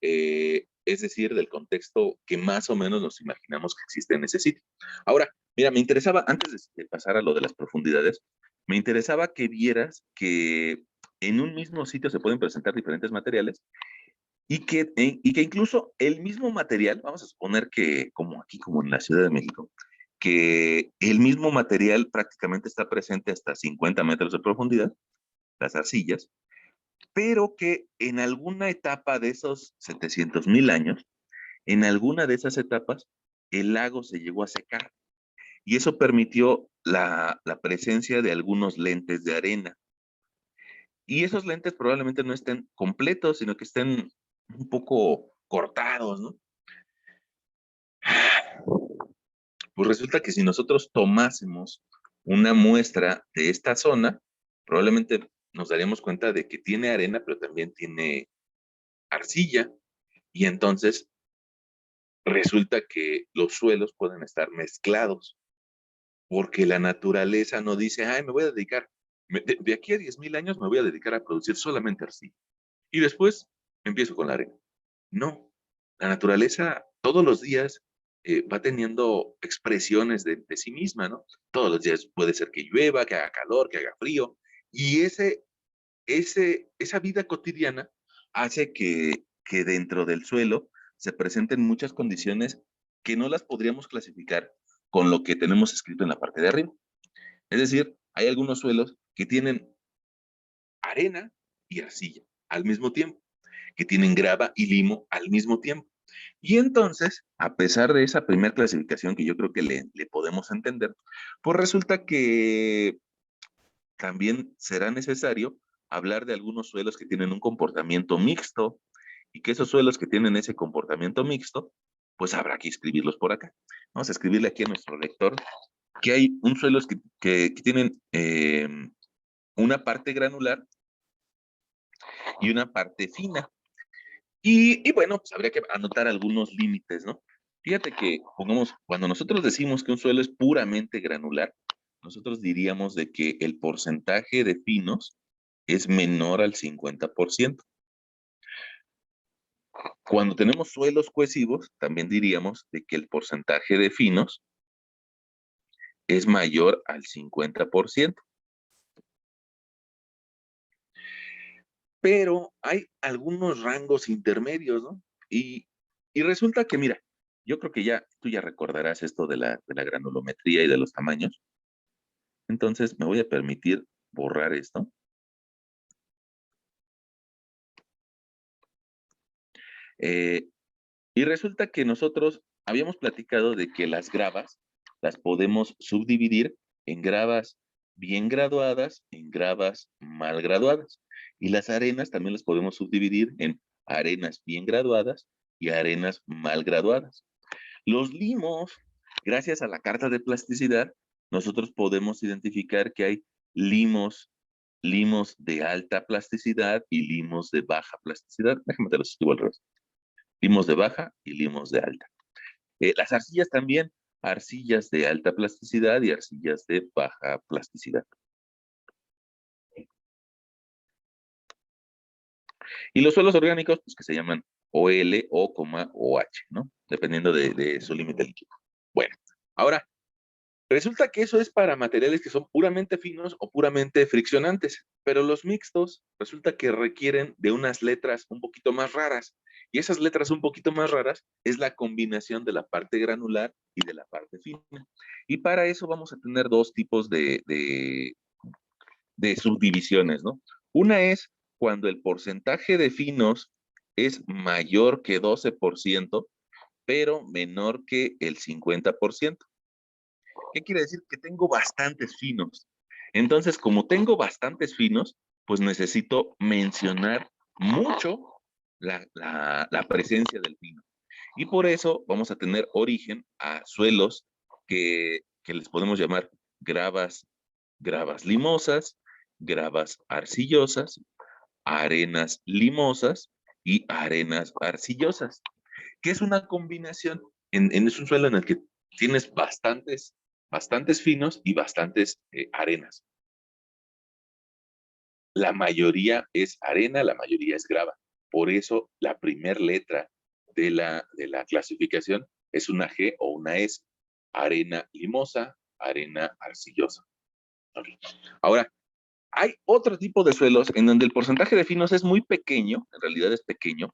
Es decir, del contexto que más o menos nos imaginamos que existe en ese sitio. Ahora, mira, me interesaba, antes de pasar a lo de las profundidades, me interesaba que vieras que en un mismo sitio se pueden presentar diferentes materiales y que incluso el mismo material, vamos a suponer que como aquí, como en la Ciudad de México, que el mismo material prácticamente está presente hasta 50 metros de profundidad, las arcillas, pero que en alguna etapa de esos 700,000 años, en alguna de esas etapas, el lago se llegó a secar y eso permitió la presencia de algunos lentes de arena. Y esos lentes probablemente no estén completos, sino que estén un poco cortados, ¿no? Pues resulta que si nosotros tomásemos una muestra de esta zona, probablemente nos daríamos cuenta de que tiene arena, pero también tiene arcilla, y entonces resulta que los suelos pueden estar mezclados, porque la naturaleza no dice, ay, me voy a dedicar, de aquí a 10,000 años me voy a dedicar a producir solamente arcilla, y después empiezo con la arena. No, la naturaleza todos los días va teniendo expresiones de sí misma, ¿no? Todos los días puede ser que llueva, que haga calor, que haga frío, y esa vida cotidiana hace que dentro del suelo se presenten muchas condiciones que no las podríamos clasificar con lo que tenemos escrito en la parte de arriba. Es decir, hay algunos suelos que tienen arena y arcilla al mismo tiempo, que tienen grava y limo al mismo tiempo. Y entonces, a pesar de esa primera clasificación que yo creo que le podemos entender, pues resulta que también será necesario hablar de algunos suelos que tienen un comportamiento mixto y que esos suelos que tienen ese comportamiento mixto, pues habrá que escribirlos por acá. Vamos a escribirle aquí a nuestro lector que hay un suelos que tienen una parte granular y una parte fina. Y bueno, pues habría que anotar algunos límites, ¿no? Fíjate que, pongamos, cuando nosotros decimos que un suelo es puramente granular, nosotros diríamos de que el porcentaje de finos es menor al 50%. Cuando tenemos suelos cohesivos, también diríamos de que el porcentaje de finos es mayor al 50%. Pero hay algunos rangos intermedios, ¿no? Y resulta que, mira, yo creo que ya tú ya recordarás esto de la granulometría y de los tamaños. Entonces me voy a permitir borrar esto. Eh, y resulta que nosotros habíamos platicado de que las gravas las podemos subdividir en gravas bien graduadas, en gravas mal graduadas. Y las arenas también las podemos subdividir en arenas bien graduadas y arenas mal graduadas. Los limos, gracias a la carta de plasticidad, nosotros podemos identificar que hay limos de alta plasticidad y limos de baja plasticidad. Déjame te los escribo al revés. Limos de baja y limos de alta. Las arcillas también, arcillas de alta plasticidad y arcillas de baja plasticidad. Y los suelos orgánicos, pues que se llaman OL, O, OH, ¿no? Dependiendo de su límite líquido. Bueno, ahora, resulta que eso es para materiales que son puramente finos o puramente friccionantes, pero los mixtos resulta que requieren de unas letras un poquito más raras. Y esas letras un poquito más raras es la combinación de la parte granular y de la parte fina. Y para eso vamos a tener dos tipos de subdivisiones, ¿no? Una es cuando el porcentaje de finos es mayor que 12%, pero menor que el 50%. ¿Qué quiere decir? Que tengo bastantes finos. Entonces, como tengo bastantes finos, pues necesito mencionar mucho la presencia del fino. Y por eso vamos a tener origen a suelos que les podemos llamar gravas limosas, gravas arcillosas, arenas limosas y arenas arcillosas, que es una combinación es un suelo en el que tienes bastantes bastantes finos y bastantes arenas. La mayoría es arena, la mayoría es grava. Por eso la primer letra de la clasificación es una G o una S. Arena limosa, arena arcillosa. Okay. Ahora, hay otro tipo de suelos en donde el porcentaje de finos es muy pequeño, en realidad es pequeño,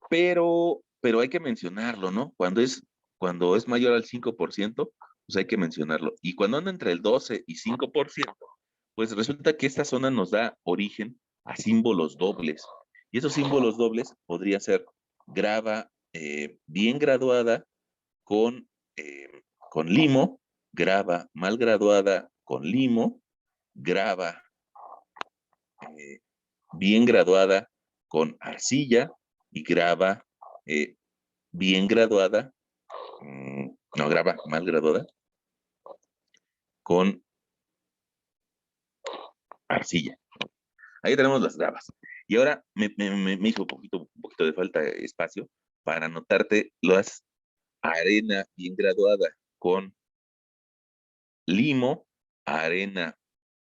pero hay que mencionarlo, ¿no? Cuando es mayor al 5%, pues hay que mencionarlo. Y cuando anda entre el 12 y 5%, pues resulta que esta zona nos da origen a símbolos dobles. Y esos símbolos dobles podría ser grava bien graduada con, eh, con limo, grava mal graduada con limo, grava eh, bien graduada con arcilla y grava eh, bien graduada, no, grava mal graduada con arcilla. Ahí tenemos las gravas. Y ahora me hizo un poquito de falta de espacio para anotarte las arena bien graduada con limo, arena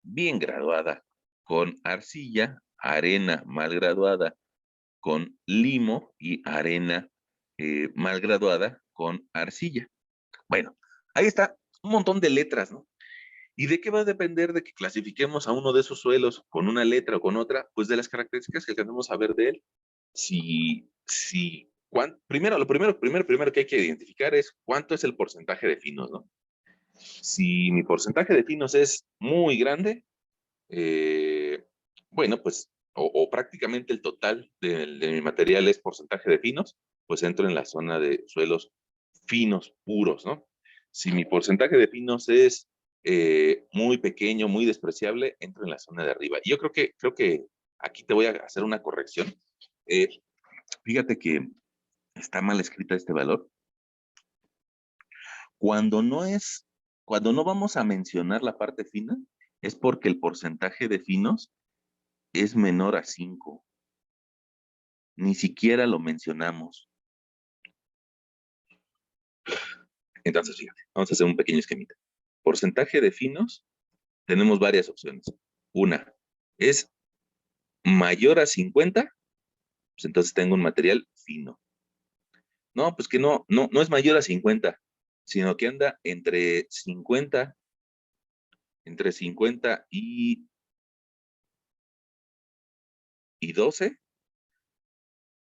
bien graduada con arcilla, arena mal graduada con limo y arena mal graduada con arcilla. Bueno, ahí está un montón de letras, ¿no? ¿Y de qué va a depender de que clasifiquemos a uno de esos suelos con una letra o con otra? Pues de las características que alcanzamos a ver de él. Lo primero que hay que identificar es cuánto es el porcentaje de finos, ¿no? Si mi porcentaje de finos es muy grande, eh, bueno, pues, o prácticamente el total de mi material es porcentaje de finos, pues entro en la zona de suelos finos, puros, ¿no? Si mi porcentaje de finos es muy pequeño, muy despreciable, entro en la zona de arriba. Y yo creo que aquí te voy a hacer una corrección. Eh, Fíjate que está mal escrita este valor. Cuando no es, cuando no vamos a mencionar la parte fina, es porque el porcentaje de finos es menor a 5. Ni siquiera lo mencionamos. Entonces, fíjate, vamos a hacer un pequeño esquemita. Porcentaje de finos, tenemos varias opciones. Una, es mayor a 50, pues entonces tengo un material fino. No, pues que no es mayor a 50, sino que anda entre 50 y 12.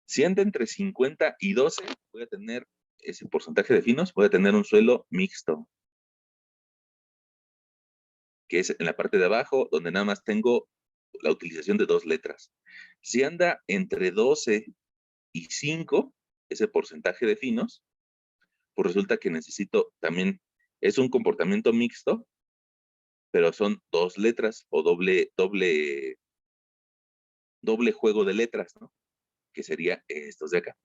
Si anda entre 50 y 12, voy a tener ese porcentaje de finos, voy a tener un suelo mixto, que es en la parte de abajo, donde nada más tengo la utilización de dos letras. Si anda entre 12 y 5, ese porcentaje de finos, pues resulta que necesito también, es un comportamiento mixto, pero son dos letras o doble juego de letras, ¿no? Que sería estos de acá.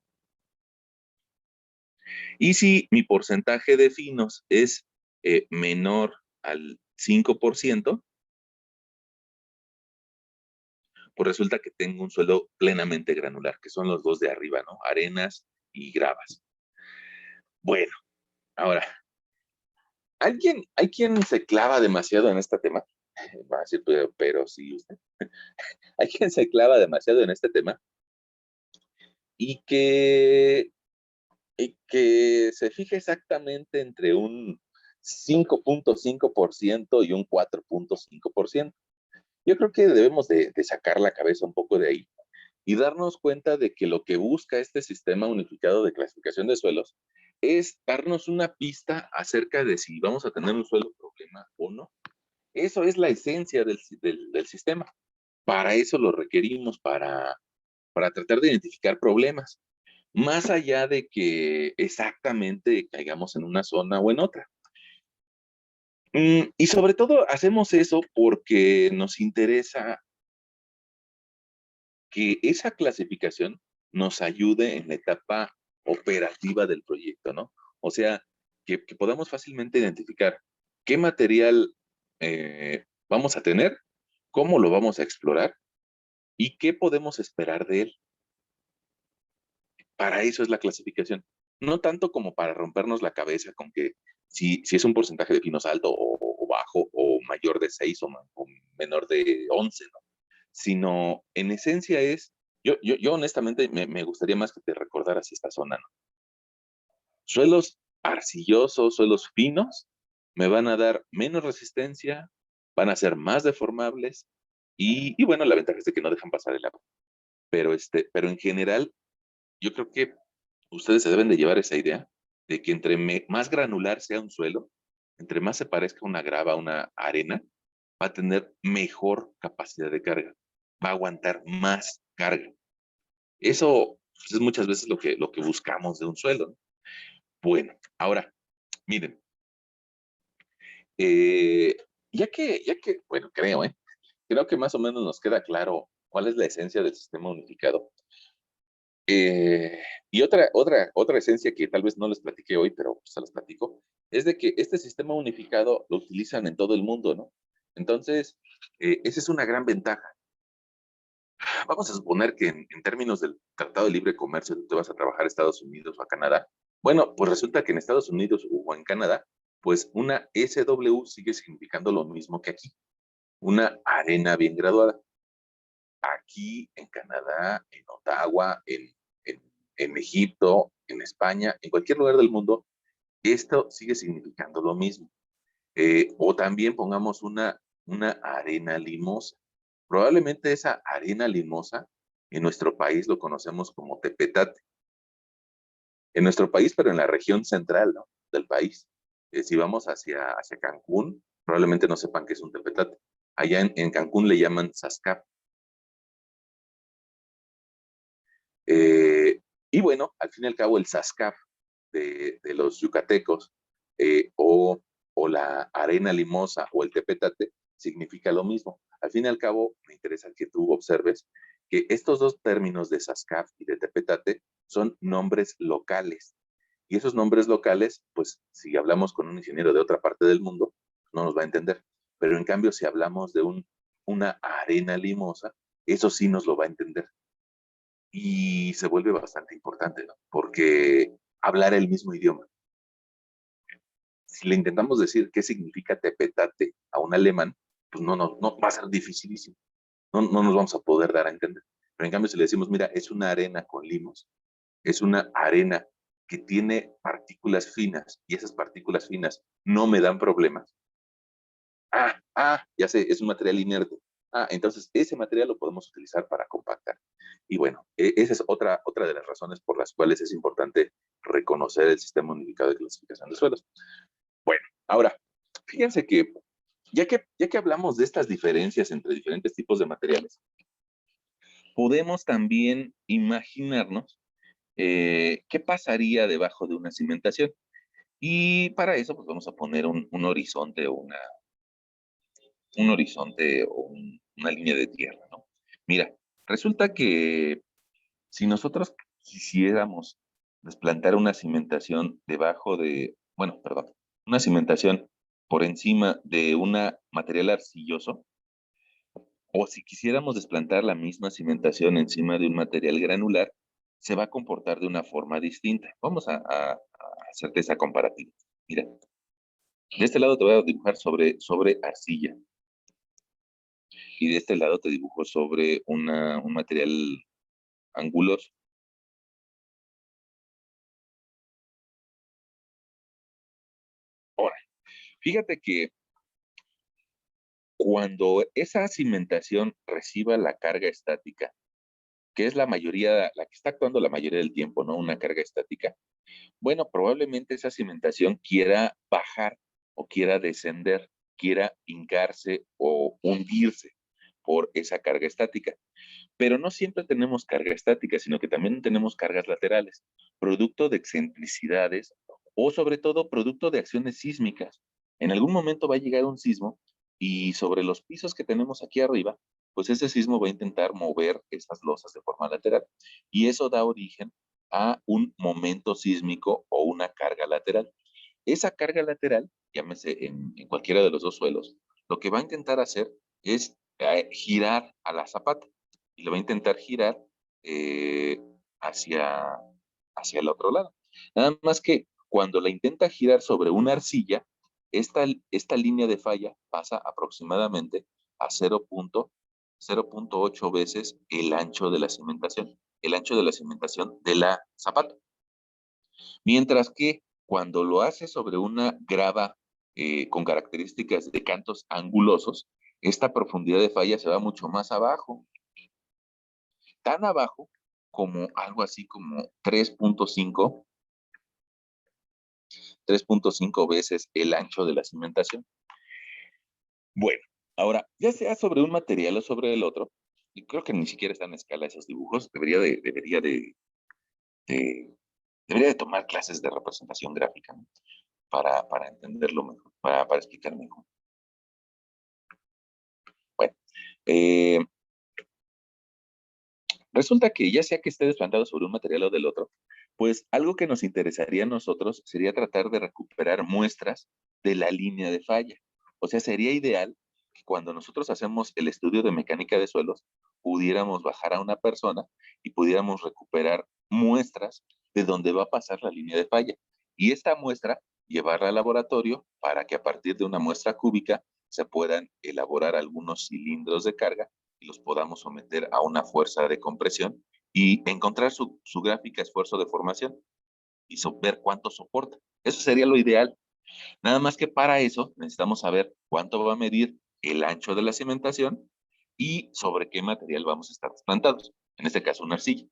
Y si mi porcentaje de finos es menor al 5%, pues resulta que tengo un suelo plenamente granular, que son los dos de arriba, ¿no? Arenas y gravas. Bueno, ahora, ¿hay quien se clava demasiado en este tema? Va a decir, pero sí, usted. Hay quien se clava demasiado en este tema y que se fija exactamente entre un 5.5% y un 4.5%. Yo creo que debemos de sacar la cabeza un poco de ahí y darnos cuenta de que lo que busca este sistema unificado de clasificación de suelos es darnos una pista acerca de si vamos a tener un suelo problema o no. Eso es la esencia del sistema. Para eso lo requerimos, para tratar de identificar problemas, más allá de que exactamente caigamos en una zona o en otra. Y sobre todo hacemos eso porque nos interesa que esa clasificación nos ayude en la etapa operativa del proyecto, ¿no? O sea, que podamos fácilmente identificar qué material vamos a tener, cómo lo vamos a explorar y qué podemos esperar de él. Para eso es la clasificación. No tanto como para rompernos la cabeza con que si es un porcentaje de pinos alto o bajo, o mayor de 6 o menor de 11, ¿no? Sino en esencia es, yo honestamente me gustaría más que te recordaras esta zona, ¿no? Suelos arcillosos, suelos finos, me van a dar menos resistencia, van a ser más deformables y bueno, la ventaja es de que no dejan pasar el agua. Pero en general, yo creo que ustedes se deben de llevar esa idea de que entre más granular sea un suelo, entre más se parezca a una grava, a una arena, va a tener mejor capacidad de carga, va a aguantar más carga. Eso pues, es muchas veces lo que buscamos de un suelo, ¿no? Bueno, ahora, miren, eh, bueno, creo que más o menos nos queda claro cuál es la esencia del sistema unificado. Eh, y otra esencia que tal vez no les platiqué hoy, pero se los platico, es de que este sistema unificado lo utilizan en todo el mundo, ¿no? Entonces, esa es una gran ventaja. Vamos a suponer que en términos del Tratado de Libre Comercio tú te vas a trabajar a Estados Unidos o a Canadá. Bueno, pues resulta que en Estados Unidos o en Canadá, pues una SW sigue significando lo mismo que aquí, una arena bien graduada. Aquí en Canadá, en Ottawa, en Egipto, en España, en cualquier lugar del mundo, esto sigue significando lo mismo. O también pongamos una arena limosa. Probablemente esa arena limosa en nuestro país lo conocemos como tepetate. En nuestro país, pero en la región central, ¿no? Del país. Si vamos hacia Cancún, probablemente no sepan qué es un tepetate. Allá en Cancún le llaman sascap. Y bueno, al fin y al cabo, el sascap de los yucatecos o la arena limosa o el tepetate significa lo mismo. Al fin y al cabo, me interesa que tú observes que estos dos términos de sascap y de tepetate son nombres locales. Y esos nombres locales, pues si hablamos con un ingeniero de otra parte del mundo, no nos va a entender. Pero en cambio, si hablamos de una arena limosa, eso sí nos lo va a entender y se vuelve bastante importante, ¿no? Porque hablar el mismo idioma. Si le intentamos decir qué significa tepetate a un alemán, pues no va a ser dificilísimo. No nos vamos a poder dar a entender. Pero en cambio, si le decimos, mira, es una arena con limos, es una arena que tiene partículas finas y esas partículas finas no me dan problemas. Ya sé, es un material inerte. Entonces ese material lo podemos utilizar para compactar. Y bueno, esa es otra de las razones por las cuales es importante reconocer el sistema unificado de clasificación de suelos. Bueno, ahora, fíjense que ya que hablamos de estas diferencias entre diferentes tipos de materiales, podemos también imaginarnos qué pasaría debajo de una cimentación. Y para eso, pues vamos a poner un horizonte o un horizonte o una línea de tierra, ¿no? Mira, resulta que si nosotros quisiéramos desplantar una cimentación debajo de, bueno, perdón, una cimentación por encima de un material arcilloso, o si quisiéramos desplantar la misma cimentación encima de un material granular, se va a comportar de una forma distinta. Vamos a hacerte esa comparativa. Mira, de este lado te voy a dibujar sobre arcilla y de este lado te dibujo sobre un material anguloso. Ahora, fíjate que cuando esa cimentación reciba la carga estática, que es la que está actuando la mayoría del tiempo, ¿no? Una carga estática. Bueno, probablemente esa cimentación quiera bajar o quiera descender, quiera hincarse o hundirse por esa carga estática. Pero no siempre tenemos carga estática, sino que también tenemos cargas laterales, producto de excentricidades o sobre todo producto de acciones sísmicas. En algún momento va a llegar un sismo y sobre los pisos que tenemos aquí arriba, pues ese sismo va a intentar mover estas losas de forma lateral. Y eso da origen a un momento sísmico o una carga lateral. Esa carga lateral, llámese en cualquiera de los dos suelos, lo que va a intentar hacer es girar a la zapata y lo va a intentar girar eh, hacia, hacia el otro lado. Nada más que Cuando la intenta girar sobre una arcilla, esta línea de falla pasa aproximadamente a 0.8 veces el ancho de la cimentación, de la zapata. Mientras que cuando lo hace sobre una grava con características de cantos angulosos, esta profundidad de falla se va mucho más abajo, tan abajo como algo así como 3.5 veces el ancho de la cimentación. Bueno, ahora, ya sea sobre un material o sobre el otro, y creo que ni siquiera están en escala esos dibujos, de- debería de tomar clases de representación gráfica, ¿no? Para entenderlo mejor, para explicar mejor. Bueno, eh, resulta que ya sea que esté desplantado sobre un material o del otro, pues algo que nos interesaría a nosotros sería tratar de recuperar muestras de la línea de falla. O sea, sería ideal que cuando nosotros hacemos el estudio de mecánica de suelos, pudiéramos bajar a una persona y pudiéramos recuperar muestras de dónde va a pasar la línea de falla. Y esta muestra, llevarla al laboratorio para que a partir de una muestra cúbica se puedan elaborar algunos cilindros de carga y los podamos someter a una fuerza de compresión y encontrar su gráfica esfuerzo de formación y ver cuánto soporta. Eso sería lo ideal. Nada más que para eso necesitamos saber cuánto va a medir el ancho de la cimentación y sobre qué material vamos a estar plantados. En este caso, una arcilla.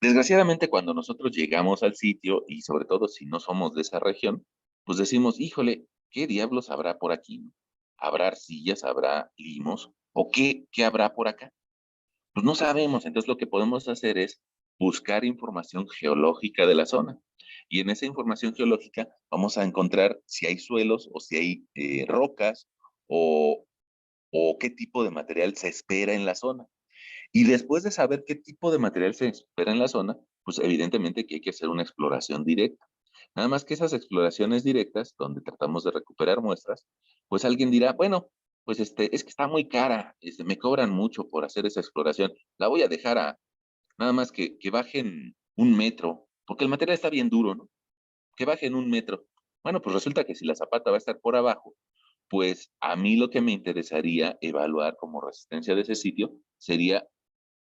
Desgraciadamente, cuando nosotros llegamos al sitio y sobre todo si no somos de esa región, pues decimos, híjole, ¿qué diablos habrá por aquí? ¿Habrá arcillas? ¿Habrá limos? ¿O qué habrá por acá? Pues no sabemos, entonces lo que podemos hacer es buscar información geológica de la zona. Y en esa información geológica vamos a encontrar si hay suelos o si hay rocas o, o qué tipo de material se espera en la zona. Y después de saber qué tipo de material se espera en la zona, pues evidentemente que hay que hacer una exploración directa. Nada más que esas exploraciones directas, donde tratamos de recuperar muestras, pues alguien dirá, bueno, pues es que está muy cara, me cobran mucho por hacer esa exploración, la voy a dejar a nada más que bajen 1 metro, porque el material está bien duro, ¿no? Que bajen 1 metro. Bueno, pues resulta que si la zapata va a estar por abajo, pues a mí lo que me interesaría evaluar como resistencia de ese sitio sería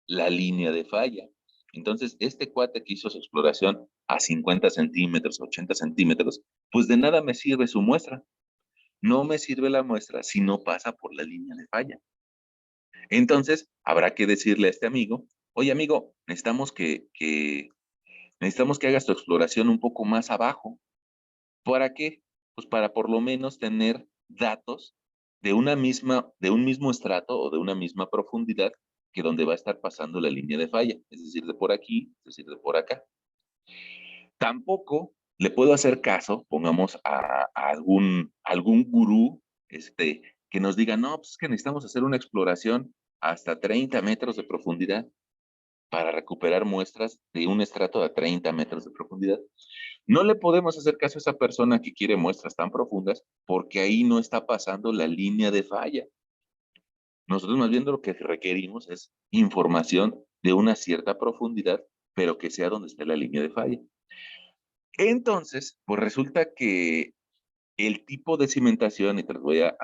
la línea de falla. Entonces, este cuate que hizo su exploración a 50 centímetros, 80 centímetros, pues de nada me sirve su muestra. No me sirve la muestra si no pasa por la línea de falla. Entonces, habrá que decirle a este amigo, oye amigo, necesitamos que hagas tu exploración un poco más abajo. ¿Para qué? Pues para por lo menos tener datos de un mismo estrato o de una misma profundidad que donde va a estar pasando la línea de falla, es decir, de por aquí, es decir, de por acá. Tampoco le puedo hacer caso, pongamos a algún gurú que nos diga, no, pues es que necesitamos hacer una exploración hasta 30 metros de profundidad para recuperar muestras de un estrato a 30 metros de profundidad. No le podemos hacer caso a esa persona que quiere muestras tan profundas porque ahí no está pasando la línea de falla. Nosotros más bien lo que requerimos es información de una cierta profundidad, pero que sea donde esté la línea de falla. Entonces, pues resulta que el tipo de cimentación, y te lo voy a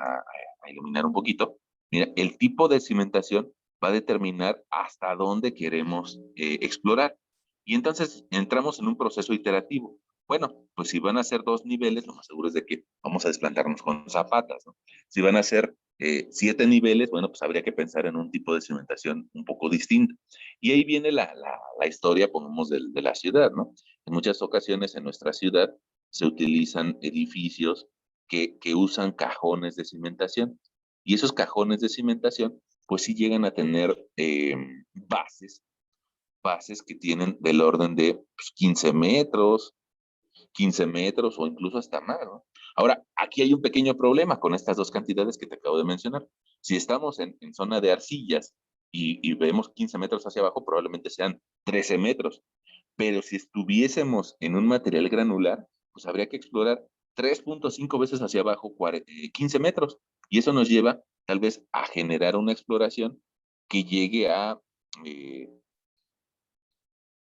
iluminar un poquito, mira, el tipo de cimentación va a determinar hasta dónde queremos explorar. Y entonces entramos en un proceso iterativo. Bueno, pues si van a ser 2 niveles, lo más seguro es de que vamos a desplantarnos con zapatas, ¿no? Si van a ser 7 niveles, bueno, pues habría que pensar en un tipo de cimentación un poco distinto. Y ahí viene la historia, pongamos, de la ciudad, ¿no? En muchas ocasiones en nuestra ciudad se utilizan edificios que usan cajones de cimentación. Y esos cajones de cimentación, pues sí llegan a tener bases que tienen del orden de pues, 15 metros o incluso hasta más, ¿no? Ahora, aquí hay un pequeño problema con estas dos cantidades que te acabo de mencionar. Si estamos en zona de arcillas y vemos 15 metros hacia abajo, probablemente sean 13 metros. Pero si estuviésemos en un material granular, pues habría que explorar 3.5 veces hacia abajo, 15 metros. Y eso nos lleva tal vez a generar una exploración que llegue a, eh,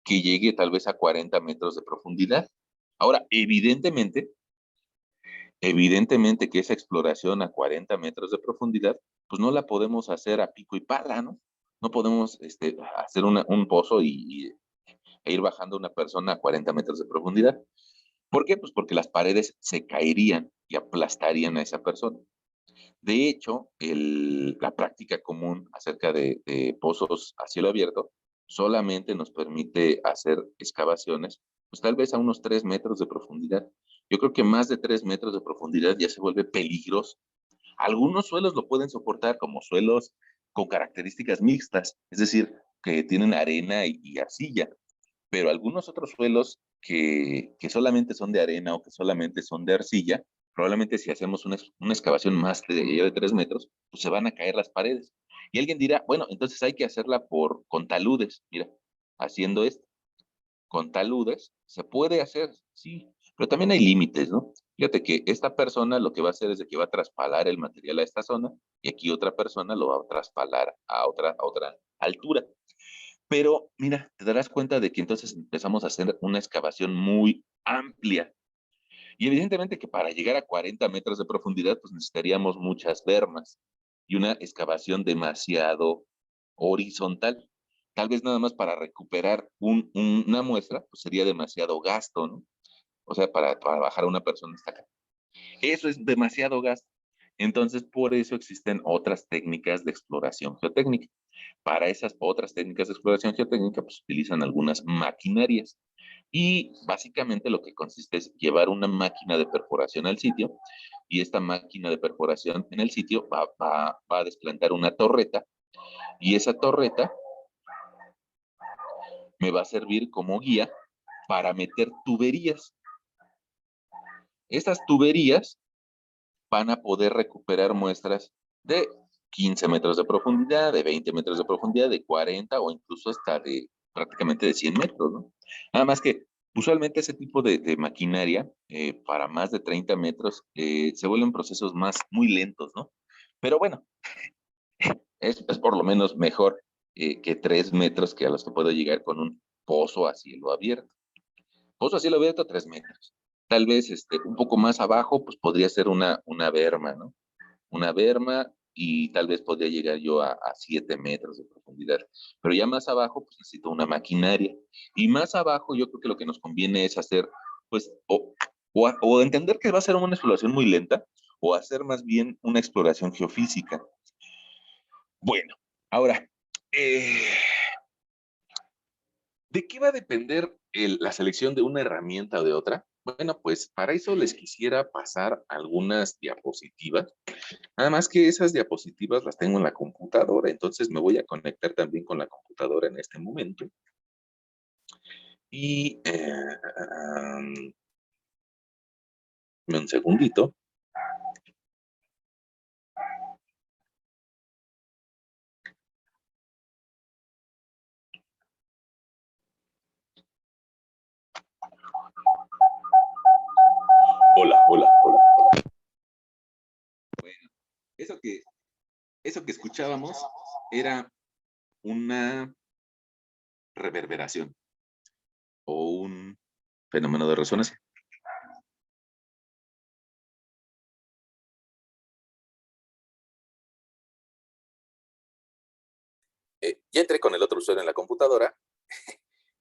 que llegue tal vez a 40 metros de profundidad. Ahora, evidentemente que esa exploración a 40 metros de profundidad, pues no la podemos hacer a pico y pala, ¿no? No podemos hacer un pozo e ir bajando una persona a 40 metros de profundidad. ¿Por qué? Pues porque las paredes se caerían y aplastarían a esa persona. De hecho, la práctica común acerca de pozos a cielo abierto solamente nos permite hacer excavaciones, pues tal vez a unos 3 metros de profundidad. Yo creo que más de 3 metros de profundidad ya se vuelve peligroso. Algunos suelos lo pueden soportar como suelos con características mixtas, es decir, que tienen arena y arcilla, pero algunos otros suelos que solamente son de arena o que solamente son de arcilla, probablemente si hacemos una excavación más de 3 metros, pues se van a caer las paredes. Y alguien dirá, bueno, entonces hay que hacerla con taludes. Mira, haciendo esto con taludes, se puede hacer, sí, pero también hay límites, ¿no? Fíjate que esta persona lo que va a hacer es de que va a traspalar el material a esta zona y aquí otra persona lo va a traspalar a otra altura. Pero mira, te darás cuenta de que entonces empezamos a hacer una excavación muy amplia. Y evidentemente que para llegar a 40 metros de profundidad, pues necesitaríamos muchas bermas y una excavación demasiado horizontal. Tal vez nada más para recuperar una muestra, pues sería demasiado gasto, ¿no? O sea, para bajar a una persona hasta acá. Eso es demasiado gasto. Entonces, por eso existen otras técnicas de exploración geotécnica. Para esas otras técnicas de exploración geotécnica, pues utilizan algunas maquinarias. Y básicamente lo que consiste es llevar una máquina de perforación al sitio y esta máquina de perforación en el sitio va a desplantar una torreta y esa torreta me va a servir como guía para meter tuberías. Estas tuberías van a poder recuperar muestras de 15 metros de profundidad, de 20 metros de profundidad, de 40 o incluso hasta de prácticamente de 100 metros, ¿no? Nada más que usualmente ese tipo de maquinaria para más de 30 metros se vuelven procesos muy lentos, ¿no? Pero bueno, es por lo menos mejor que 3 metros que a los que puedo llegar con un pozo a cielo abierto. Pozo a cielo abierto, 3 metros. Tal vez un poco más abajo, pues podría ser una berma, ¿no? Una berma y tal vez podría llegar yo a 7 metros de profundidad. Pero ya más abajo, pues necesito una maquinaria. Y más abajo, yo creo que lo que nos conviene es hacer, pues, o entender que va a ser una exploración muy lenta, o hacer más bien una exploración geofísica. Bueno, ahora, eh, ¿de qué va a depender la selección de una herramienta o de otra? Bueno, pues para eso les quisiera pasar algunas diapositivas. Nada más que esas diapositivas las tengo en la computadora, entonces me voy a conectar también con la computadora en este momento. Y un segundito. Hola, hola, hola. Bueno, eso que, eso que escuchábamos era una reverberación o un fenómeno de resonancia. Ya entré con el otro usuario en la computadora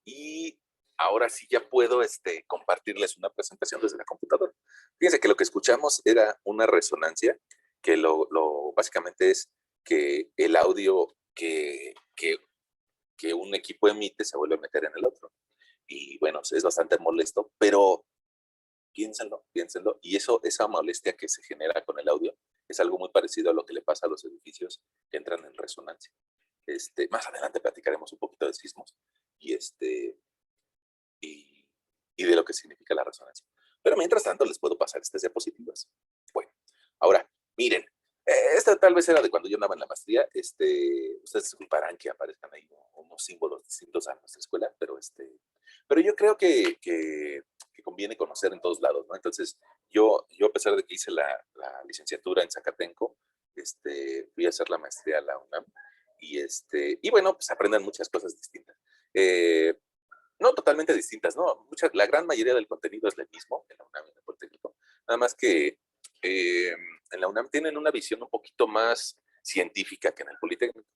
y ahora sí ya puedo compartirles una presentación desde la computadora. Fíjense que lo que escuchamos era una resonancia, que básicamente es que el audio que un equipo emite se vuelve a meter en el otro. Y bueno, es bastante molesto, pero piénsenlo, piénsenlo. Y esa molestia que se genera con el audio es algo muy parecido a lo que le pasa a los edificios que entran en resonancia. Más adelante platicaremos un poquito de sismos y, y, y de lo que significa la resonancia. Pero mientras tanto les puedo pasar estas diapositivas. Bueno, ahora, miren, esta tal vez era de cuando yo andaba en la maestría. Ustedes disculparán que aparezcan ahí unos símbolos distintos a nuestra escuela, pero yo creo que conviene conocer en todos lados, ¿no? Entonces, yo a pesar de que hice la licenciatura en Zacatenco, fui a hacer la maestría a la UNAM y bueno, pues aprenden muchas cosas distintas. no totalmente distintas, ¿no? La gran mayoría del contenido es el mismo en la UNAM y en el Politécnico. Nada más que en la UNAM tienen una visión un poquito más científica que en el Politécnico.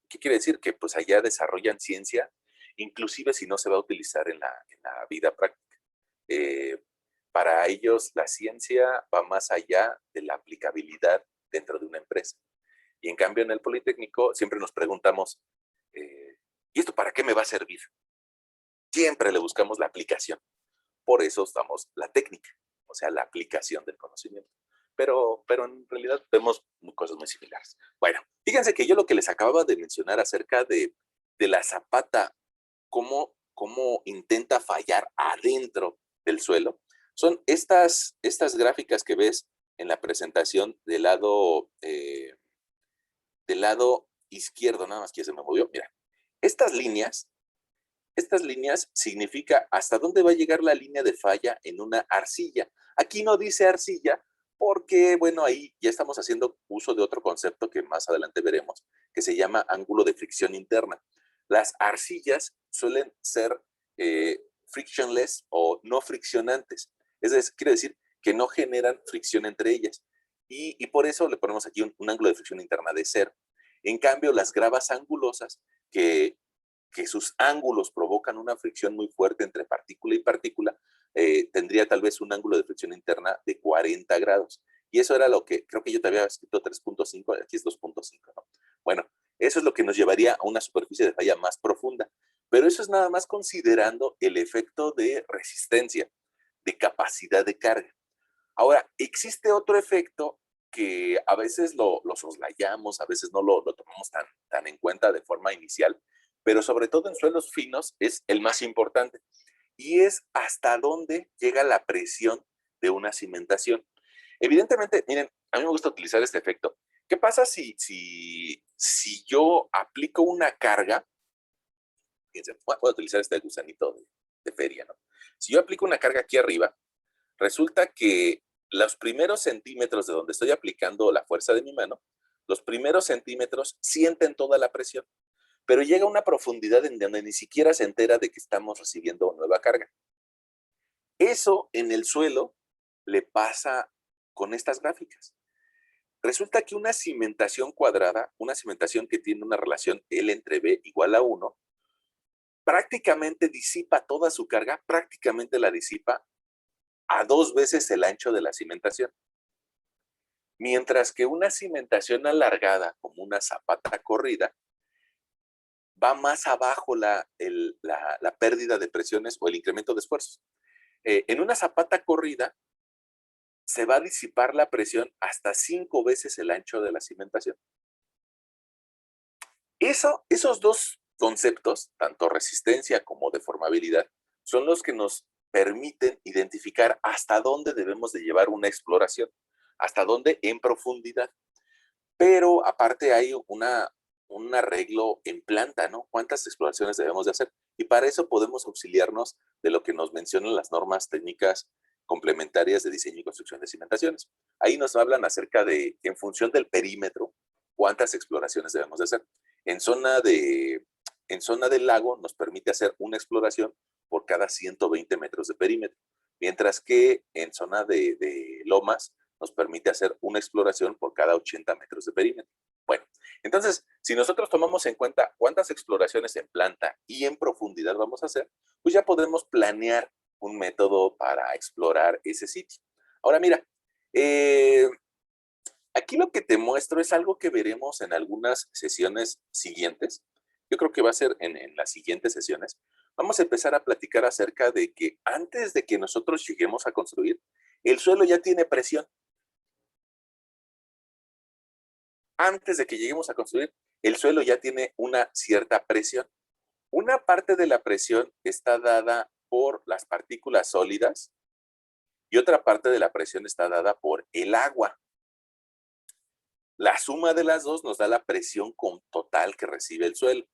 ¿Qué quiere decir? Que pues allá desarrollan ciencia, inclusive si no se va a utilizar en la vida práctica. Eh, para ellos la ciencia va más allá de la aplicabilidad dentro de una empresa. Y en cambio en el Politécnico siempre nos preguntamos, ¿y esto para qué me va a servir? Siempre le buscamos la aplicación. Por eso estamos la técnica, o sea, la aplicación del conocimiento. Pero en realidad vemos cosas muy similares. Bueno, fíjense que yo lo que les acababa de mencionar acerca de la zapata, cómo intenta fallar adentro del suelo, son estas gráficas que ves en la presentación del lado izquierdo, nada más que se me movió. Mira, estas líneas estas líneas significa hasta dónde va a llegar la línea de falla en una arcilla. Aquí no dice arcilla porque, bueno, ahí ya estamos haciendo uso de otro concepto que más adelante veremos, que se llama ángulo de fricción interna. Las arcillas suelen ser frictionless o no friccionantes. Es decir, quiere decir que no generan fricción entre ellas. Y por eso le ponemos aquí un ángulo de fricción interna de 0. En cambio, las gravas angulosas, que sus ángulos provocan una fricción muy fuerte entre partícula y partícula, tendría tal vez un ángulo de fricción interna de 40 grados. Y eso era lo que, creo que yo te había escrito 3.5, aquí es 2.5, ¿no? Bueno, eso es lo que nos llevaría a una superficie de falla más profunda. Pero eso es nada más considerando el efecto de resistencia, de capacidad de carga. Ahora, existe otro efecto que a veces lo soslayamos, a veces no lo tomamos tan en cuenta de forma inicial, pero sobre todo en suelos finos es el más importante, y es hasta dónde llega la presión de una cimentación. Evidentemente, miren, a mí me gusta utilizar este efecto. ¿Qué pasa si yo aplico una carga? Fíjense, voy a utilizar este gusanito de feria, ¿no? Si yo aplico una carga aquí arriba, resulta que los primeros centímetros de donde estoy aplicando la fuerza de mi mano, los primeros centímetros sienten toda la presión, pero llega a una profundidad en donde ni siquiera se entera de que estamos recibiendo nueva carga. Eso en el suelo le pasa con estas gráficas. Resulta que una cimentación cuadrada, una cimentación que tiene una relación L entre B igual a 1, prácticamente disipa toda su carga, prácticamente la disipa a 2 veces el ancho de la cimentación. Mientras que una cimentación alargada, como una zapata corrida, va más abajo la pérdida de presiones o el incremento de esfuerzos. En una zapata corrida se va a disipar la presión hasta 5 veces el ancho de la cimentación. Esos dos conceptos, tanto resistencia como deformabilidad, son los que nos permiten identificar hasta dónde debemos de llevar una exploración, hasta dónde en profundidad. Pero aparte hay un arreglo en planta, ¿no? ¿Cuántas exploraciones debemos de hacer? Y para eso podemos auxiliarnos de lo que nos mencionan las normas técnicas complementarias de diseño y construcción de cimentaciones. Ahí nos hablan acerca de, en función del perímetro, cuántas exploraciones debemos de hacer. En zona del lago nos permite hacer una exploración por cada 120 metros de perímetro, mientras que en zona de lomas nos permite hacer una exploración por cada 80 metros de perímetro. Bueno, entonces, si nosotros tomamos en cuenta cuántas exploraciones en planta y en profundidad vamos a hacer, pues ya podemos planear un método para explorar ese sitio. Ahora mira, aquí lo que te muestro es algo que veremos en algunas sesiones siguientes. Yo creo que va a ser en las siguientes sesiones. Vamos a empezar a platicar acerca de que antes de que nosotros lleguemos a construir, el suelo ya tiene presión. Antes de que lleguemos a construir, el suelo ya tiene una cierta presión. Una parte de la presión está dada por las partículas sólidas y otra parte de la presión está dada por el agua. La suma de las dos nos da la presión total que recibe el suelo.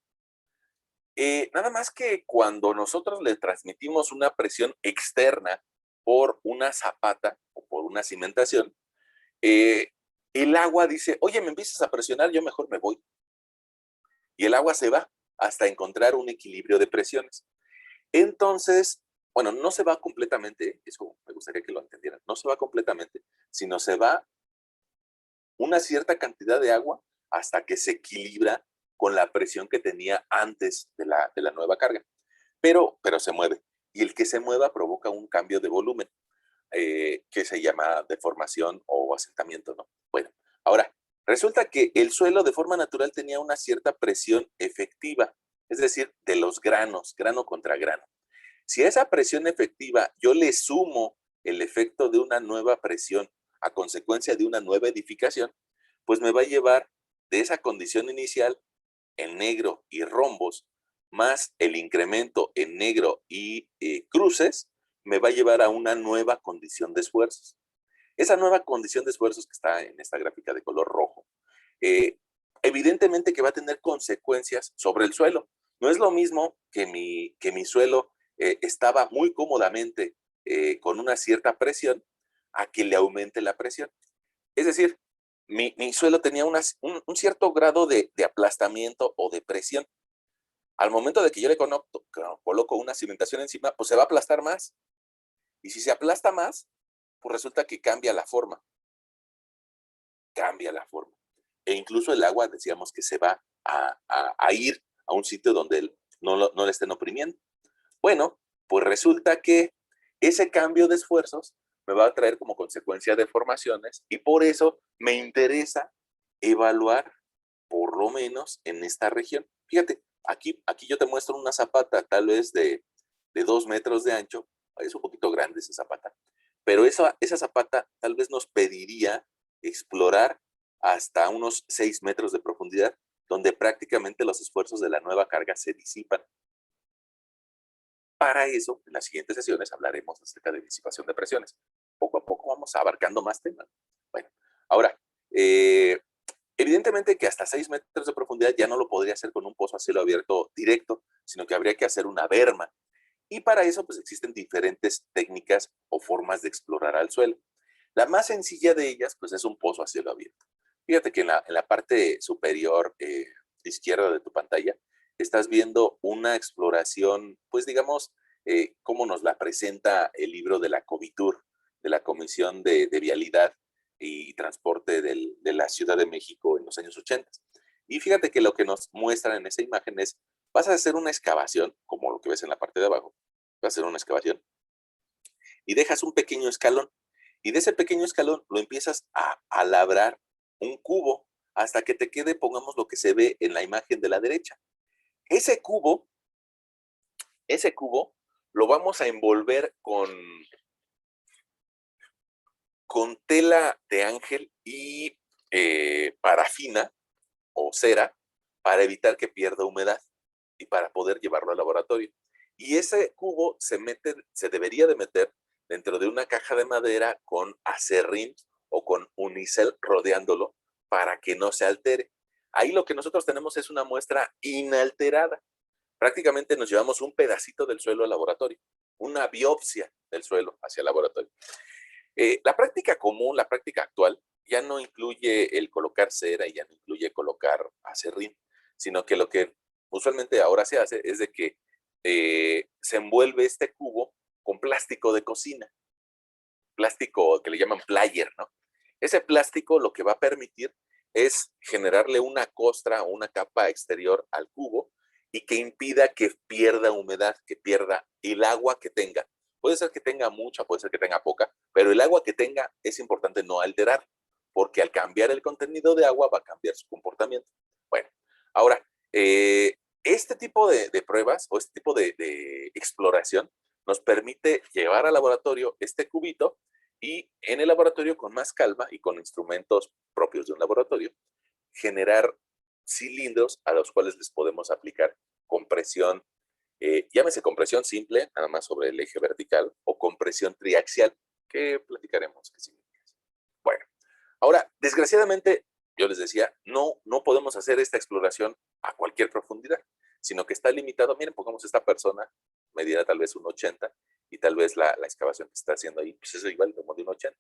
Nada más que cuando nosotros le transmitimos una presión externa por una zapata o por una cimentación, el agua dice, oye, me empiezas a presionar, yo mejor me voy. Y el agua se va hasta encontrar un equilibrio de presiones. Entonces, bueno, no se va completamente, eso me gustaría que lo entendieran, no se va completamente, sino se va una cierta cantidad de agua hasta que se equilibra con la presión que tenía antes de la nueva carga. Pero se mueve. Y el que se mueva provoca un cambio de volumen, que se llama deformación o asentamiento, ¿no? Bueno, ahora, resulta que el suelo de forma natural tenía una cierta presión efectiva, es decir, de los granos, grano contra grano. Si a esa presión efectiva yo le sumo el efecto de una nueva presión a consecuencia de una nueva edificación, pues me va a llevar de esa condición inicial en negro y rombos, más el incremento en negro y cruces, me va a llevar a una nueva condición de esfuerzos. Esa nueva condición de esfuerzos que está en esta gráfica de color rojo, eh, evidentemente que va a tener consecuencias sobre el suelo. No es lo mismo que mi suelo estaba muy cómodamente con una cierta presión a que le aumente la presión. Es decir, mi suelo tenía un cierto grado de aplastamiento o de presión. Al momento de que yo le coloco una cimentación encima, pues se va a aplastar más. Y si se aplasta más, pues resulta que cambia la forma. E incluso el agua, decíamos que se va a ir a un sitio donde él no le estén oprimiendo. Bueno, pues resulta que ese cambio de esfuerzos me va a traer como consecuencia deformaciones y por eso me interesa evaluar por lo menos en esta región. Fíjate, aquí yo te muestro una zapata tal vez de 2 metros de ancho, es un poquito grande esa zapata, pero esa zapata tal vez nos pediría explorar hasta unos 6 metros de profundidad, donde prácticamente los esfuerzos de la nueva carga se disipan. Para eso, en las siguientes sesiones hablaremos acerca de disipación de presiones. Poco a poco vamos abarcando más temas. Bueno, ahora, evidentemente que hasta 6 metros de profundidad ya no lo podría hacer con un pozo a cielo abierto directo, sino que habría que hacer una berma. Y para eso, pues existen diferentes técnicas o formas de explorar al suelo. La más sencilla de ellas, pues es un pozo a cielo abierto. Fíjate que en la parte superior izquierda de tu pantalla, estás viendo una exploración, pues digamos, cómo nos la presenta el libro de la COVITUR, de la Comisión de Vialidad y Transporte de la Ciudad de México en los años 80. Y fíjate que lo que nos muestran en esa imagen es, vas a hacer una excavación, como lo que ves en la parte de abajo, vas a hacer una excavación y dejas un pequeño escalón. Y de ese pequeño escalón lo empiezas a labrar un cubo hasta que te quede, pongamos lo que se ve en la imagen de la derecha. Ese cubo, ese cubo lo vamos a envolver con tela de ángel y parafina o cera para evitar que pierda humedad y para poder llevarlo al laboratorio. Y ese cubo se debería de meter dentro de una caja de madera con acerrín o con unicel rodeándolo para que no se altere. Ahí lo que nosotros tenemos es una muestra inalterada. Prácticamente nos llevamos un pedacito del suelo al laboratorio, una biopsia del suelo hacia el laboratorio. La práctica común, la práctica actual, ya no incluye el colocar cera y ya no incluye colocar acerrín, sino que lo que usualmente ahora se hace es de que se envuelve este cubo con plástico de cocina, plástico que le llaman player, ¿no? Ese plástico lo que va a permitir es generarle una costra o una capa exterior al cubo y que impida que pierda humedad, que pierda el agua que tenga. Puede ser que tenga mucha, puede ser que tenga poca, pero el agua que tenga es importante no alterar, porque al cambiar el contenido de agua va a cambiar su comportamiento. Bueno, ahora, este tipo de pruebas o este tipo de exploración nos permite llevar al laboratorio este cubito y en el laboratorio con más calma y con instrumentos propios de un laboratorio, generar cilindros a los cuales les podemos aplicar compresión, llámese compresión simple, nada más sobre el eje vertical, o compresión triaxial, que platicaremos qué significa. Bueno, ahora, desgraciadamente, yo les decía, no podemos hacer esta exploración a cualquier profundidad, sino que está limitado. Miren, pongamos esta persona, medida tal vez un 80, y tal vez la excavación que está haciendo ahí, pues es igual como de un 80,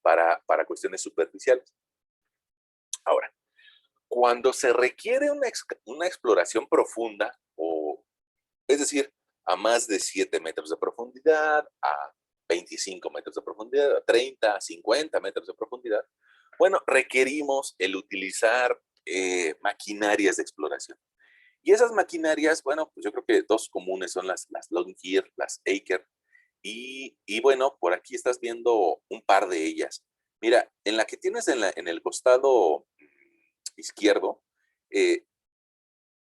para cuestiones superficiales. Ahora, cuando se requiere una exploración profunda, o es decir, a más de 7 metros de profundidad, a 25 metros de profundidad, a 30, a 50 metros de profundidad, bueno, requerimos el utilizar maquinarias de exploración. Y esas maquinarias, bueno, pues yo creo que dos comunes son las Longyear, las Aker, y bueno, por aquí estás viendo un par de ellas. Mira, en la que tienes en el costado izquierdo, eh,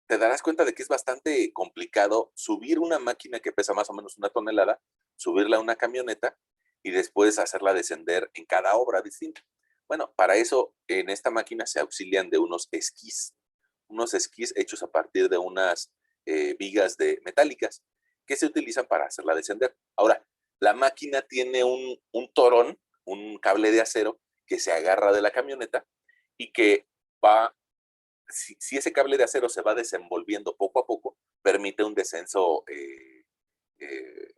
te darás cuenta de que es bastante complicado subir una máquina que pesa más o menos 1 tonelada, subirla a una camioneta y después hacerla descender en cada obra distinta. Bueno, para eso en esta máquina se auxilian de unos esquís hechos a partir de unas vigas metálicas que se utilizan para hacerla descender. Ahora, la máquina tiene un torón, un cable de acero que se agarra de la camioneta y que va, si ese cable de acero se va desenvolviendo poco a poco, permite un descenso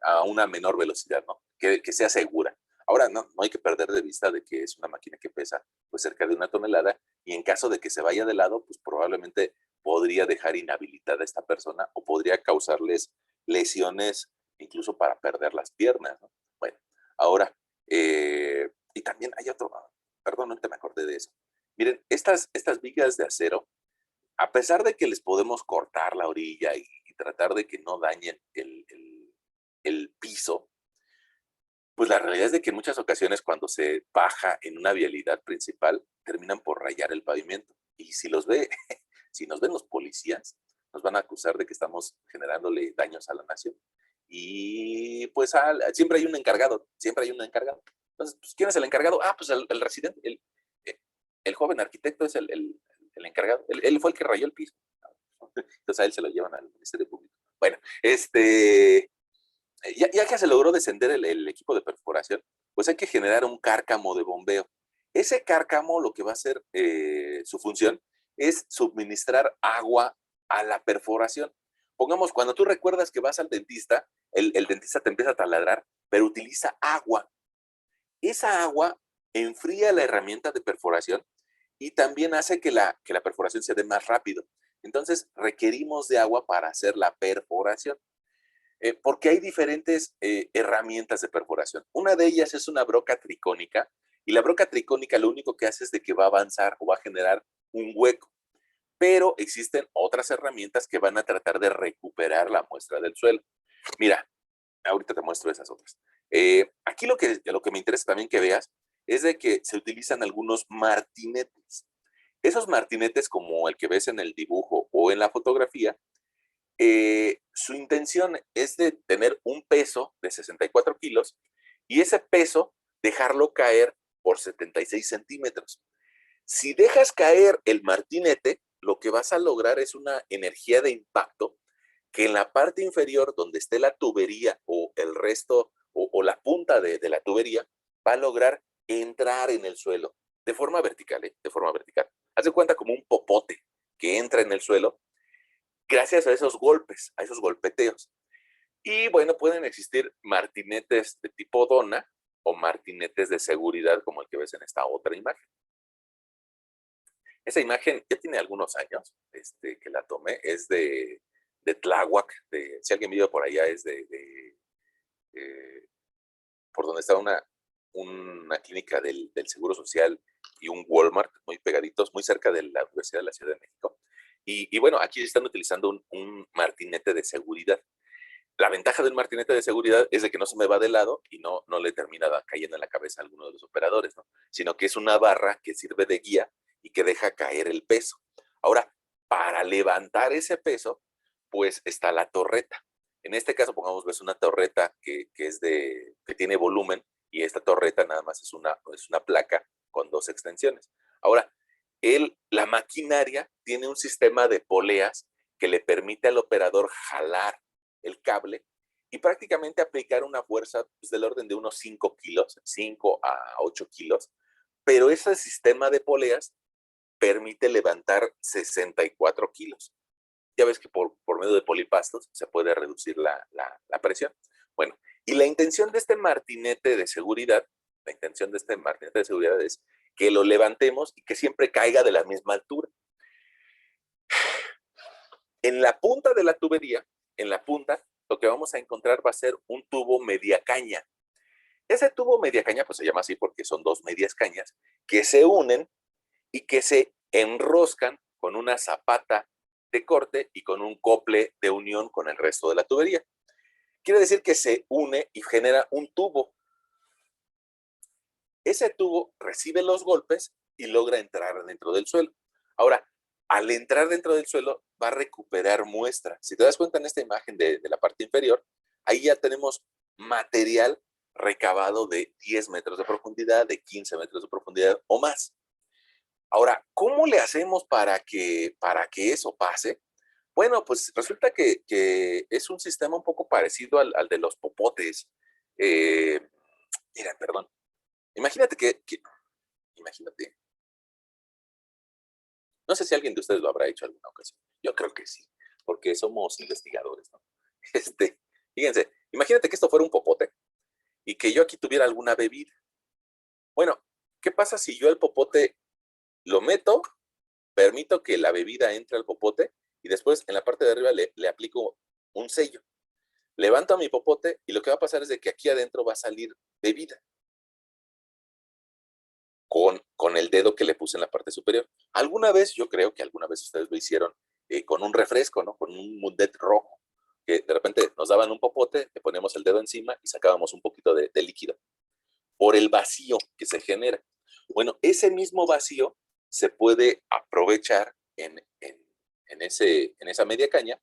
a una menor velocidad, ¿no? Que sea segura. Ahora, no hay que perder de vista de que es una máquina que pesa pues cerca de 1 tonelada y en caso de que se vaya de lado, pues probablemente podría dejar inhabilitada a esta persona o podría causarles lesiones incluso para perder las piernas, ¿no? Bueno, ahora, y también hay otro, perdón, no te me acordé de eso. Miren, estas vigas de acero, a pesar de que les podemos cortar la orilla y tratar de que no dañen el piso, pues la realidad es de que en muchas ocasiones cuando se baja en una vialidad principal, terminan por rayar el pavimento. Y si los ve, si nos ven los policías, nos van a acusar de que estamos generándole daños a la nación. Y pues siempre hay un encargado, siempre hay un encargado. Entonces, pues, ¿quién es el encargado? Ah, pues el residente, eh, el joven arquitecto es el encargado. Él fue el que rayó el piso. Entonces a él se lo llevan al Ministerio Público. Bueno, ya que se logró descender el equipo de perforación, pues hay que generar un cárcamo de bombeo. Ese cárcamo lo que va a hacer su función es suministrar agua a la perforación. Pongamos, cuando tú recuerdas que vas al dentista, el dentista te empieza a taladrar, pero utiliza agua. Esa agua enfría la herramienta de perforación y también hace que la perforación se dé más rápido. Entonces requerimos de agua para hacer la perforación. Porque hay diferentes herramientas de perforación. Una de ellas es una broca tricónica y la broca tricónica lo único que hace es de que va a avanzar o va a generar un hueco. Pero existen otras herramientas que van a tratar de recuperar la muestra del suelo. Mira, ahorita te muestro esas otras. Aquí lo que me interesa también que veas es de que se utilizan algunos martinetes. Esos martinetes, como el que ves en el dibujo o en la fotografía, su intención es de tener un peso de 64 kilos y ese peso dejarlo caer por 76 centímetros. Si dejas caer el martinete, lo que vas a lograr es una energía de impacto que en la parte inferior, donde esté la tubería o el resto o la punta de la tubería, va a lograr entrar en el suelo de forma vertical, ¿eh? De forma vertical. Haz de cuenta como un popote que entra en el suelo gracias a esos golpes, a esos golpeteos. Y bueno, pueden existir martinetes de tipo dona o martinetes de seguridad como el que ves en esta otra imagen. Esa imagen ya tiene algunos años que la tomé, es de Tláhuac, si alguien vive por allá es por donde está una clínica del Seguro Social y un Walmart muy pegaditos, muy cerca de la Universidad de la Ciudad de México. Y bueno, aquí están utilizando un martinete de seguridad. La ventaja del martinete de seguridad es de que no se me va de lado y no le termina cayendo en la cabeza a alguno de los operadores, ¿no? Sino que es una barra que sirve de guía y que deja caer el peso. Ahora, para levantar ese peso, pues está la torreta. En este caso, pongamos, ves una torreta que tiene volumen y esta torreta nada más es una placa con dos extensiones. Ahora, la maquinaria tiene un sistema de poleas que le permite al operador jalar el cable y prácticamente aplicar una fuerza pues, del orden de unos 5 kilos, 5 a 8 kilos, pero ese sistema de poleas permite levantar 64 kilos. Ya ves que por medio de polipastos se puede reducir la presión. Bueno, y la intención de este martinete de seguridad, es que lo levantemos y que siempre caiga de la misma altura. En la punta de la tubería, en la punta, lo que vamos a encontrar va a ser un tubo media caña. Ese tubo media caña, pues se llama así porque son dos medias cañas que se unen y que se enroscan con una zapata de corte y con un cople de unión con el resto de la tubería. Quiere decir que se une y genera un tubo. Ese tubo recibe los golpes y logra entrar dentro del suelo. Ahora, al entrar dentro del suelo, va a recuperar muestra. Si te das cuenta en esta imagen de la parte inferior, ahí ya tenemos material recabado de 10 metros de profundidad, de 15 metros de profundidad o más. Ahora, ¿cómo le hacemos para que eso pase? Bueno, pues resulta que es un sistema un poco parecido al de los popotes. Eh, Mira, perdón. Imagínate imagínate, no sé si alguien de ustedes lo habrá hecho alguna ocasión. Yo creo que sí, porque somos investigadores, ¿no? Este, Fíjense, imagínate que esto fuera un popote y que yo aquí tuviera alguna bebida. Bueno, ¿qué pasa si yo el popote lo meto, permito que la bebida entre al popote y después en la parte de arriba le aplico un sello? Levanto a mi popote y lo que va a pasar es de que aquí adentro va a salir bebida con el dedo que le puse en la parte superior. Alguna vez, yo creo que alguna vez ustedes lo hicieron con un refresco, ¿no? Con un Mundet rojo, que de repente nos daban un popote, le poníamos el dedo encima y sacábamos un poquito de líquido por el vacío que se genera. Bueno, ese mismo vacío se puede aprovechar en esa media caña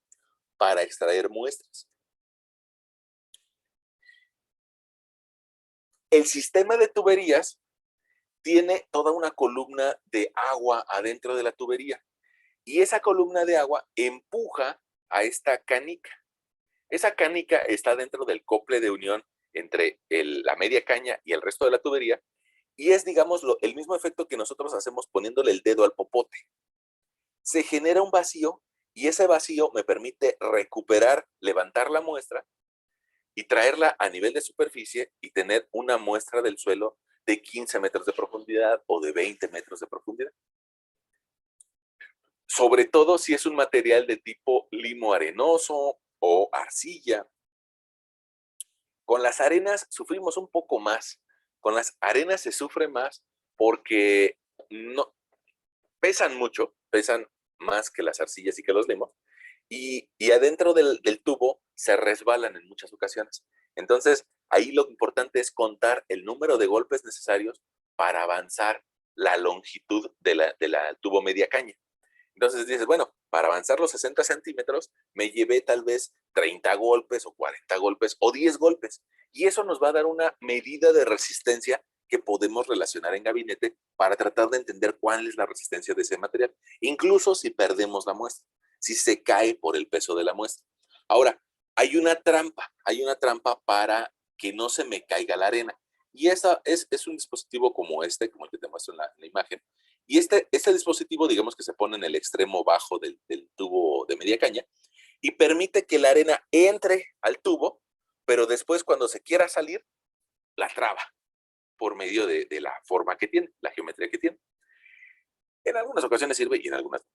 para extraer muestras. El sistema de tuberías tiene toda una columna de agua adentro de la tubería y esa columna de agua empuja a esta canica. Esa canica está dentro del cople de unión entre la media caña y el resto de la tubería y es, digamos, el mismo efecto que nosotros hacemos poniéndole el dedo al popote. Se genera un vacío y ese vacío me permite recuperar, levantar la muestra y traerla a nivel de superficie y tener una muestra del suelo de 15 metros de profundidad o de 20 metros de profundidad. Sobre todo si es un material de tipo limo arenoso o arcilla. Con las arenas sufrimos un poco más. Con las arenas se sufre más porque no, pesan mucho, pesan más que las arcillas y que los limos, y adentro del tubo se resbalan en muchas ocasiones. Entonces, ahí lo importante es contar el número de golpes necesarios para avanzar la longitud de la tubo media caña. Entonces dices, bueno, para avanzar los 60 centímetros me llevé tal vez 30 golpes o 40 golpes o 10 golpes. Y eso nos va a dar una medida de resistencia que podemos relacionar en gabinete para tratar de entender cuál es la resistencia de ese material, incluso si perdemos la muestra, si se cae por el peso de la muestra. Ahora, hay una trampa para que no se me caiga la arena. Y esa es un dispositivo como como el que te muestro en la imagen, y este dispositivo, digamos que se pone en el extremo bajo del tubo de media caña y permite que la arena entre al tubo, pero después cuando se quiera salir, la traba por medio de la forma que tiene, la geometría que tiene. En algunas ocasiones sirve y en algunas no.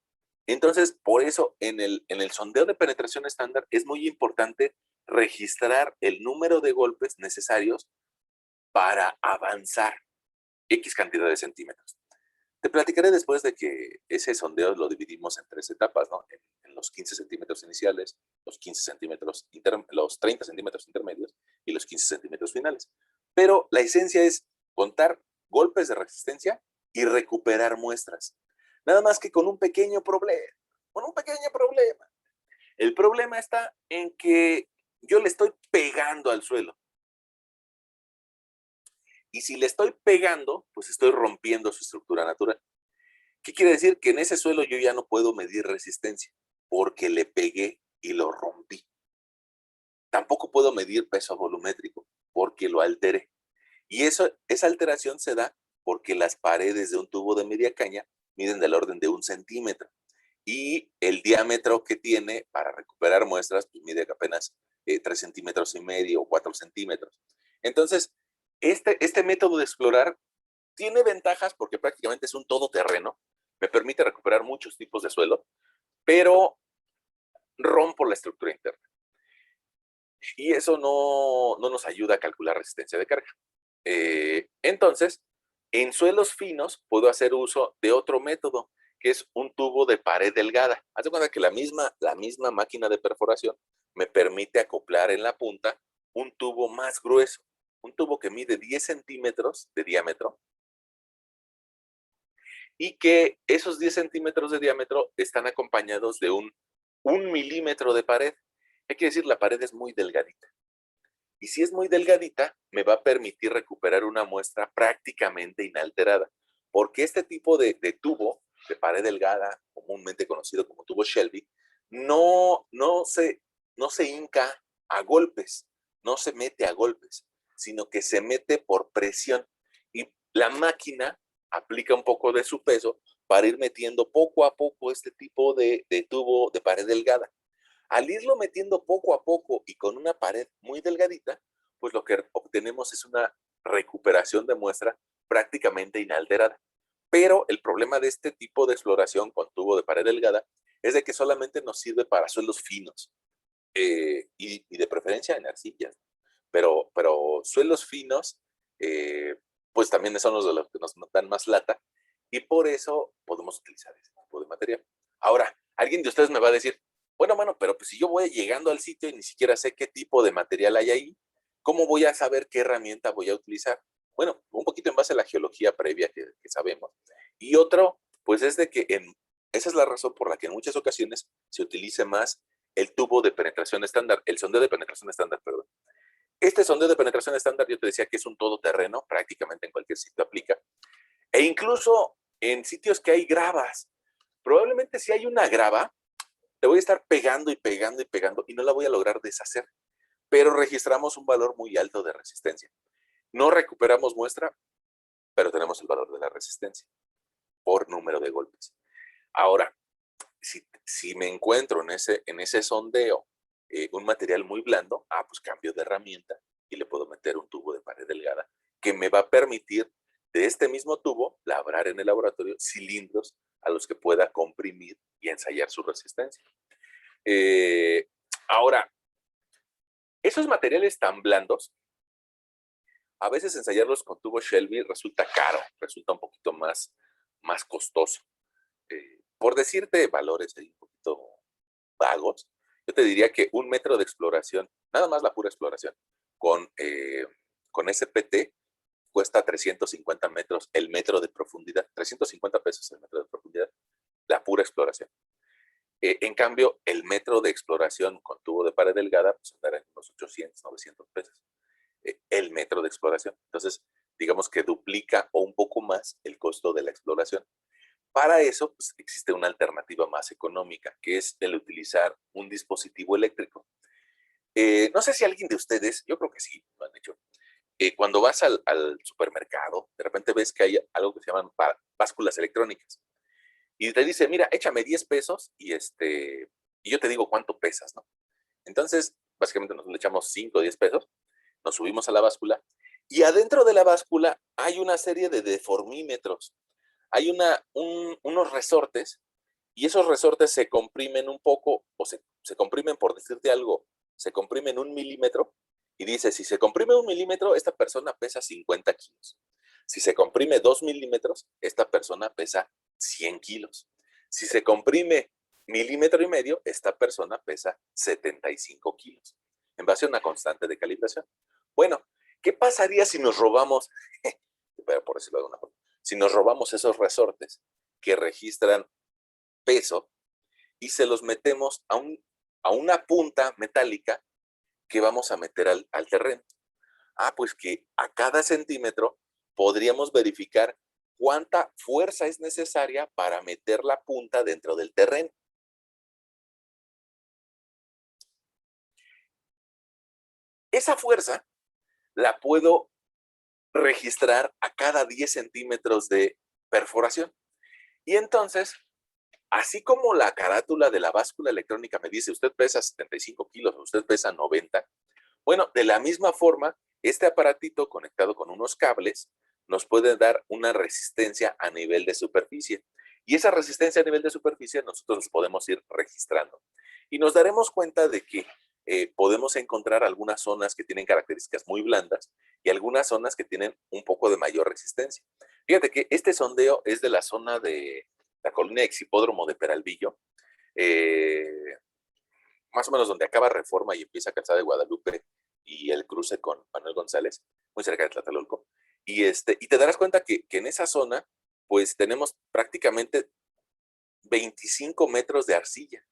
Entonces, por eso en el sondeo de penetración estándar es muy importante registrar el número de golpes necesarios para avanzar X cantidad de centímetros. Te platicaré después de que ese sondeo lo dividimos en 3 etapas, ¿no? En los 15 centímetros iniciales, los 30 centímetros intermedios y los 15 centímetros finales. Pero la esencia es contar golpes de resistencia y recuperar muestras. Nada más que con un pequeño problema, con un pequeño problema. El problema está en que yo le estoy pegando al suelo. Y si le estoy pegando, pues estoy rompiendo su estructura natural. ¿Qué quiere decir? Que en ese suelo yo ya no puedo medir resistencia porque le pegué y lo rompí. Tampoco puedo medir peso volumétrico porque lo alteré. Y esa alteración se da porque las paredes de un tubo de media caña miden del orden de 1 centímetro. Y el diámetro que tiene para recuperar muestras pues mide apenas 3,5 centímetros o 4 centímetros. Entonces, este método de explorar tiene ventajas porque prácticamente es un todoterreno, me permite recuperar muchos tipos de suelo, pero rompo la estructura interna. Y eso no nos ayuda a calcular resistencia de carga. Entonces, en suelos finos puedo hacer uso de otro método, que es un tubo de pared delgada. Haz de cuenta que la misma máquina de perforación me permite acoplar en la punta un tubo más grueso, un tubo que mide 10 centímetros de diámetro y que esos 10 centímetros de diámetro están acompañados de un milímetro de pared. Hay que decir, la pared es muy delgadita. Y si es muy delgadita, me va a permitir recuperar una muestra prácticamente inalterada. Porque este tipo de tubo, de pared delgada, comúnmente conocido como tubo Shelby, no se hinca a golpes, no se mete a golpes, sino que se mete por presión. Y la máquina aplica un poco de su peso para ir metiendo poco a poco este tipo de tubo de pared delgada. Al irlo metiendo poco a poco y con una pared muy delgadita, pues lo que obtenemos es una recuperación de muestra prácticamente inalterada. Pero el problema de este tipo de exploración con tubo de pared delgada es de que solamente nos sirve para suelos finos y de preferencia en arcillas. Pero suelos finos, eh, pues también son los que nos dan más lata y por eso podemos utilizar ese tipo de material. Ahora, alguien de ustedes me va a decir, bueno, mano, pero pues si yo voy llegando al sitio y ni siquiera sé qué tipo de material hay ahí, ¿cómo voy a saber qué herramienta voy a utilizar? Bueno, un poquito en base a la geología previa que sabemos. Y otro, pues es de que esa es la razón por la que en muchas ocasiones se utilice más el tubo de penetración estándar, el sondeo de penetración estándar, perdón. Este sondeo de penetración estándar, yo te decía que es un todoterreno, prácticamente en cualquier sitio aplica, e incluso en sitios que hay gravas. Probablemente si hay una grava, le voy a estar pegando y pegando y pegando y no la voy a lograr deshacer, pero registramos un valor muy alto de resistencia. No recuperamos muestra, pero tenemos el valor de la resistencia por número de golpes. Ahora, si me encuentro en ese sondeo un material muy blando, pues cambio de herramienta y le puedo meter un tubo de pared delgada que me va a permitir de este mismo tubo labrar en el laboratorio cilindros a los que pueda comprimir y ensayar su resistencia. Ahora, esos materiales tan blandos, a veces ensayarlos con tubo Shelby resulta caro, resulta un poquito más costoso. Por decirte valores ahí un poquito vagos, yo te diría que 1 metro de exploración, nada más la pura exploración, con SPT cuesta 350 metros el metro de profundidad, 350 pesos el metro de profundidad, la pura exploración. En cambio, el metro de exploración con tubo de pared delgada, pues andará en unos 800, 900 pesos. El metro de exploración. Entonces, digamos que duplica o un poco más el costo de la exploración. Para eso, pues, existe una alternativa más económica, que es el utilizar un dispositivo eléctrico. No sé si alguien de ustedes, yo creo que sí, lo han hecho. Cuando vas al supermercado, de repente ves que hay algo que se llaman básculas electrónicas. Y te dice, mira, échame 10 pesos y yo te digo cuánto pesas, ¿no? Entonces, básicamente nosotros le echamos 5 o 10 pesos, nos subimos a la báscula y adentro de la báscula hay una serie de deformímetros. Hay unos resortes y esos resortes se comprimen un poco o se comprimen, por decirte algo, se comprimen 1 milímetro y dice, si se comprime 1 milímetro, esta persona pesa 50 kilos. Si se comprime 2 milímetros, esta persona pesa 100 kilos. Si se comprime 1,5 milímetros, esta persona pesa 75 kilos, en base a una constante de calibración. Bueno, ¿qué pasaría si nos robamos, por decirlo de alguna forma, si nos robamos esos resortes que registran peso y se los metemos a una punta metálica que vamos a meter al terreno? Pues que a cada centímetro podríamos verificar cuánta fuerza es necesaria para meter la punta dentro del terreno. Esa fuerza la puedo registrar a cada 10 centímetros de perforación. Y entonces, así como la carátula de la báscula electrónica me dice, usted pesa 75 kilos, usted pesa 90, bueno, de la misma forma, este aparatito conectado con unos cables nos puede dar una resistencia a nivel de superficie. Y esa resistencia a nivel de superficie nosotros los podemos ir registrando. Y nos daremos cuenta de que podemos encontrar algunas zonas que tienen características muy blandas y algunas zonas que tienen un poco de mayor resistencia. Fíjate que este sondeo es de la zona de la colonia Exhipódromo de Peralvillo, eh, más o menos donde acaba Reforma y empieza Calzada de Guadalupe y el cruce con Manuel González, muy cerca de Tlatelolco. Y te darás cuenta que en esa zona, pues tenemos prácticamente 25 metros de arcilla,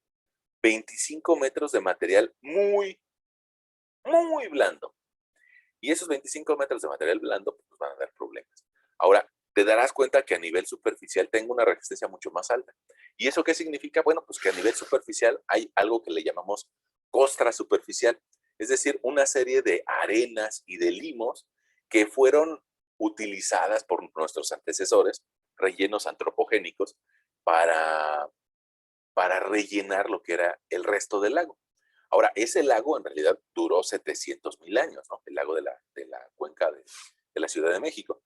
25 metros de material muy, muy blando. Y esos 25 metros de material blando pues, nos van a dar problemas. Ahora, te darás cuenta que a nivel superficial tengo una resistencia mucho más alta. ¿Y eso qué significa? Bueno, pues que a nivel superficial hay algo que le llamamos costra superficial, es decir, una serie de arenas y de limos que fueron utilizadas por nuestros antecesores, rellenos antropogénicos, para, para rellenar lo que era el resto del lago. Ahora, ese lago en realidad duró 700,000 años, ¿no? El lago de la cuenca de la Ciudad de México.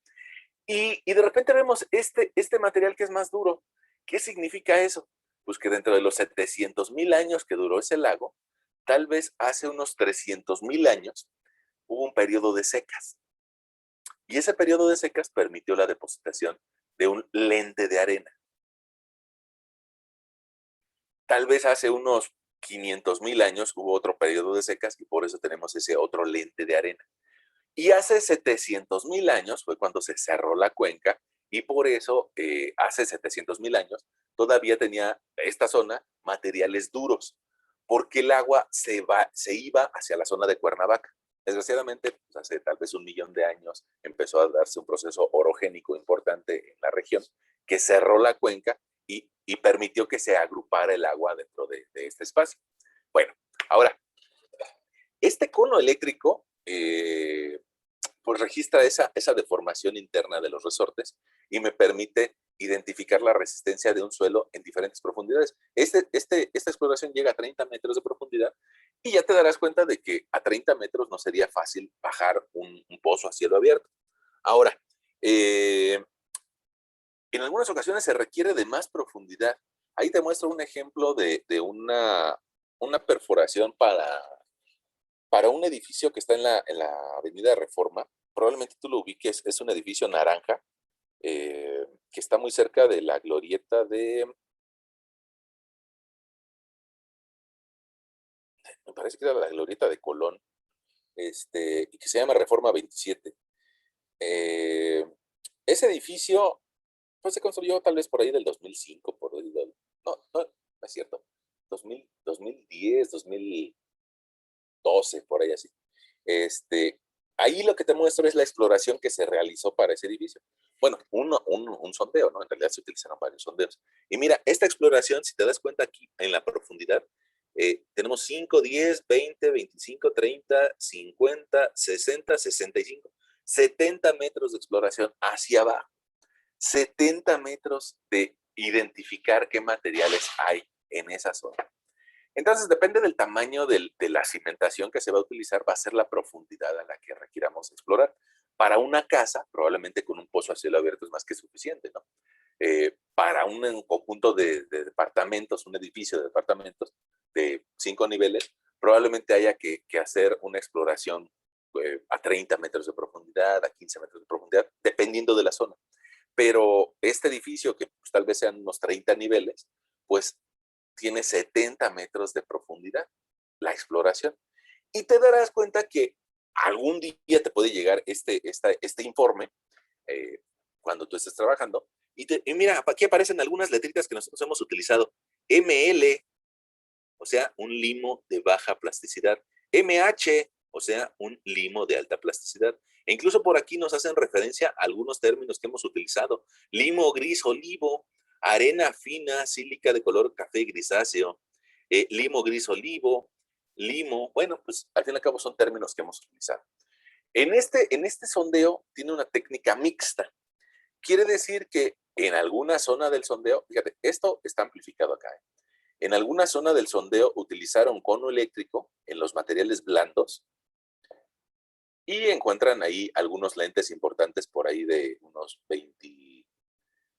Y de repente vemos este material que es más duro. ¿Qué significa eso? Pues que dentro de los 700,000 años que duró ese lago, tal vez hace unos 300,000 años hubo un periodo de secas. Y ese periodo de secas permitió la depositación de un lente de arena. Tal vez hace unos 500,000 años hubo otro periodo de secas y por eso tenemos ese otro lente de arena. Y hace 700,000 años fue cuando se cerró la cuenca y por eso hace 700,000 años todavía tenía esta zona materiales duros, porque el agua se iba hacia la zona de Cuernavaca. Desgraciadamente, pues hace tal vez 1,000,000 de años empezó a darse un proceso orogénico importante en la región que cerró la cuenca y permitió que se agrupara el agua dentro de este espacio. Bueno, ahora, este cono eléctrico pues registra esa deformación interna de los resortes y me permite identificar la resistencia de un suelo en diferentes profundidades. Esta exploración llega a 30 metros de profundidad y ya te darás cuenta de que a 30 metros no sería fácil bajar un pozo a cielo abierto. Ahora, en algunas ocasiones se requiere de más profundidad. Ahí te muestro un ejemplo de una perforación para un edificio que está en la Avenida Reforma. Probablemente tú lo ubiques, es un edificio naranja que está muy cerca de la glorieta me parece que era la glorieta de Colón, y que se llama Reforma 27. Eh, Ese edificio pues, se construyó tal vez por ahí del 2005, no, no, no es cierto, 2010, 2012, por ahí así. Ahí lo que te muestro es la exploración que se realizó para ese edificio. Bueno, un sondeo, ¿no? En realidad se utilizaron varios sondeos. Y mira, esta exploración, si te das cuenta aquí en la profundidad, tenemos 5, 10, 20, 25, 30, 50, 60, 65, 70 metros de exploración hacia abajo. 70 metros de identificar qué materiales hay en esa zona. Entonces, depende del tamaño de la cimentación que se va a utilizar, va a ser la profundidad a la que requiramos explorar. Para una casa, probablemente con un pozo a cielo abierto es más que suficiente, ¿no? Para un conjunto de departamentos, un edificio de departamentos de 5 niveles, probablemente haya que hacer una exploración a 30 metros de profundidad, a 15 metros de profundidad, dependiendo de la zona. Pero este edificio, que pues, tal vez sean unos 30 niveles, pues tiene 70 metros de profundidad la exploración. Y te darás cuenta que algún día te puede llegar este informe cuando tú estés trabajando. Y mira, aquí aparecen algunas letritas que nosotros hemos utilizado. ML, o sea, un limo de baja plasticidad. MH, o sea, un limo de alta plasticidad. E incluso por aquí nos hacen referencia a algunos términos que hemos utilizado. Limo gris olivo, arena fina, sílica de color café grisáceo, limo gris olivo, limo. Bueno, pues al fin y al cabo son términos que hemos utilizado. En este sondeo tiene una técnica mixta. Quiere decir que en alguna zona del sondeo, fíjate, esto está amplificado acá. En alguna zona del sondeo utilizaron cono eléctrico en los materiales blandos y encuentran ahí algunos lentes importantes por ahí de unos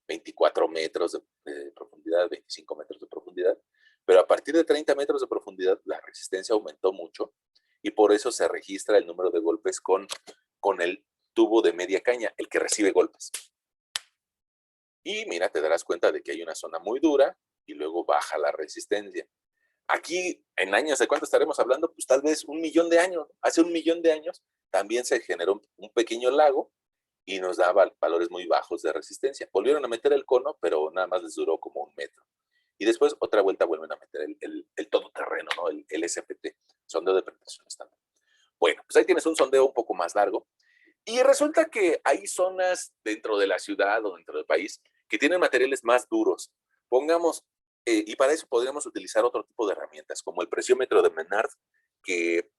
24 metros de profundidad, 25 metros de profundidad. Pero a partir de 30 metros de profundidad, la resistencia aumentó mucho y por eso se registra el número de golpes con el tubo de media caña, el que recibe golpes. Y mira, te darás cuenta de que hay una zona muy dura y luego baja la resistencia. Aquí, en años, ¿de cuánto estaremos hablando? Pues tal vez 1.000.000 de años. Hace 1.000.000 de años también se generó un pequeño lago y nos daba valores muy bajos de resistencia. Volvieron a meter el cono, pero nada más les duró como 1 metro. Y después, otra vuelta, vuelven a meter el todoterreno, ¿no? El SPT, sondeo de penetración estándar. Bueno, pues ahí tienes un sondeo un poco más largo. Y resulta que hay zonas dentro de la ciudad o dentro del país que tienen materiales más duros. Pongamos, y para eso podríamos utilizar otro tipo de herramientas, como el presiómetro de Menard, que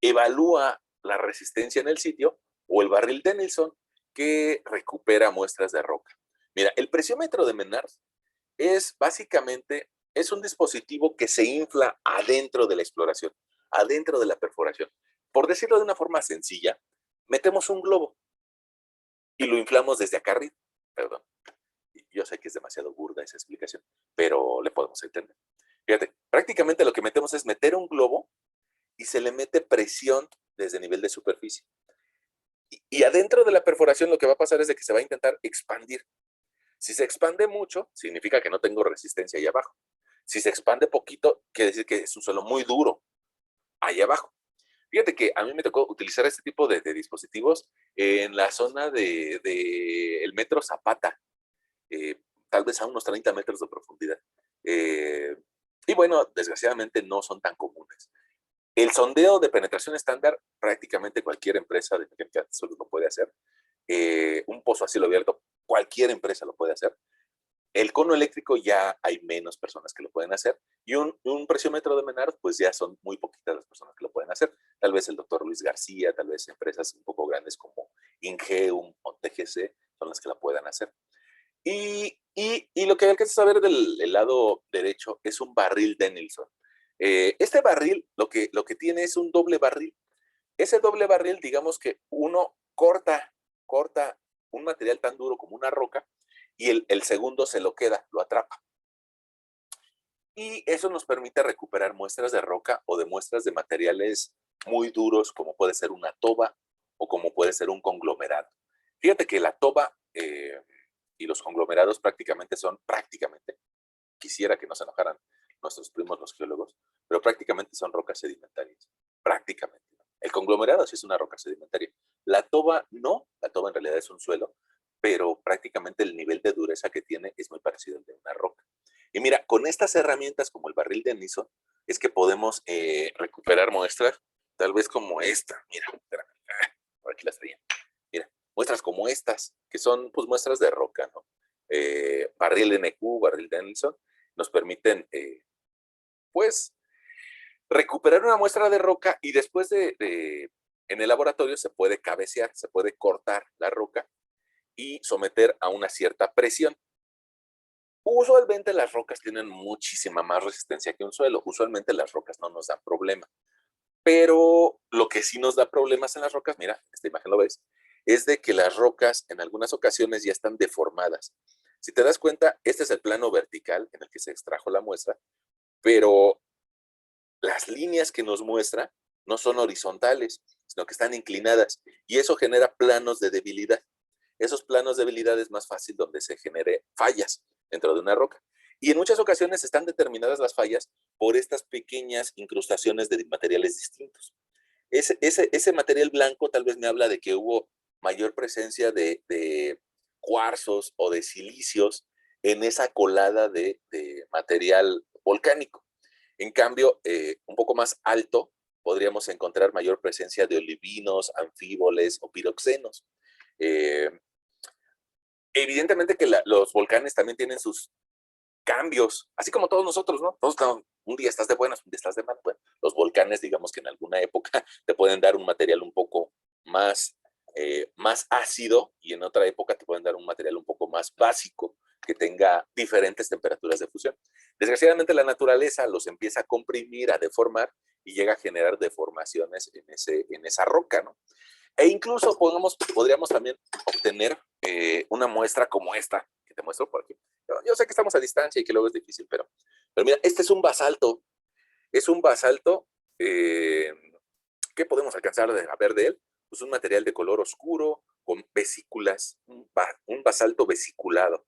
evalúa la resistencia en el sitio, o el barril Denilson, que recupera muestras de roca. Mira, el presiómetro de Menard es básicamente, es un dispositivo que se infla adentro de la exploración, adentro de la perforación. Por decirlo de una forma sencilla, metemos un globo y lo inflamos desde acá arriba. Perdón, yo sé que es demasiado burda esa explicación, pero le podemos entender. Fíjate, prácticamente lo que metemos es meter un globo y se le mete presión desde el nivel de superficie. Y adentro de la perforación lo que va a pasar es de que se va a intentar expandir. Si se expande mucho, significa que no tengo resistencia ahí abajo. Si se expande poquito, quiere decir que es un suelo muy duro ahí abajo. Fíjate que a mí me tocó utilizar este tipo de dispositivos en la zona de el metro Zapata, tal vez a unos 30 metros de profundidad. Y bueno, desgraciadamente no son tan comunes. El sondeo de penetración estándar, prácticamente cualquier empresa de mecánica de suelos lo puede hacer. Un pozo a cielo abierto, cualquier empresa lo puede hacer. El cono eléctrico ya hay menos personas que lo pueden hacer. Y un presiómetro de Menard, pues ya son muy poquitas las personas que lo pueden hacer. Tal vez el doctor Luis García, tal vez empresas un poco grandes como Ingeum o TGC son las que la puedan hacer. Y lo que hay que saber del lado derecho es un barril Denilson. Este barril lo que tiene es un doble barril. Ese doble barril, digamos que uno corta un material tan duro como una roca y el segundo se lo queda, lo atrapa. Y eso nos permite recuperar muestras de roca o de muestras de materiales muy duros, como puede ser una toba o como puede ser un conglomerado. Fíjate que la toba y los conglomerados prácticamente, quisiera que no se enojaran nuestros primos los geólogos, pero prácticamente son rocas sedimentarias, prácticamente. El conglomerado sí es una roca sedimentaria. La toba no, la toba en realidad es un suelo, pero prácticamente el nivel de dureza que tiene es muy parecido al de una roca. Y mira, con estas herramientas como el barril de Denilson, es que podemos recuperar muestras, tal vez como esta. Mira, espérame, por aquí las traía. Mira, muestras como estas, que son pues muestras de roca, ¿no? Barril NQ, barril de Denilson, nos permiten, pues, recuperar una muestra de roca y después en el laboratorio se puede cabecear, se puede cortar la roca y someter a una cierta presión. Usualmente las rocas tienen muchísima más resistencia que un suelo. Usualmente las rocas no nos dan problema. Pero lo que sí nos da problemas en las rocas, mira, esta imagen lo ves, es de que las rocas en algunas ocasiones ya están deformadas. Si te das cuenta, este es el plano vertical en el que se extrajo la muestra, pero las líneas que nos muestra no son horizontales, sino que están inclinadas y eso genera planos de debilidad. Esos planos de debilidad es más fácil donde se genere fallas dentro de una roca. Y en muchas ocasiones están determinadas las fallas por estas pequeñas incrustaciones de materiales distintos. Ese material blanco tal vez me habla de que hubo mayor presencia de cuarzos o de silicios en esa colada de material volcánico. En cambio, un poco más alto, podríamos encontrar mayor presencia de olivinos, anfíboles o piroxenos. Eh, Evidentemente que los volcanes también tienen sus cambios, así como todos nosotros, ¿no? Un día estás de buenas, un día estás de malas. Bueno, los volcanes, digamos que en alguna época te pueden dar un material un poco más ácido y en otra época te pueden dar un material un poco más básico que tenga diferentes temperaturas de fusión. Desgraciadamente la naturaleza los empieza a comprimir, a deformar y llega a generar deformaciones en esa roca, ¿no? E incluso podríamos también obtener una muestra como esta, que te muestro por aquí. Yo sé que estamos a distancia y que luego es difícil, pero Pero mira, este es un basalto. Es un basalto, ¿qué podemos alcanzar a ver de él? Pues un material de color oscuro, con vesículas, un basalto vesiculado.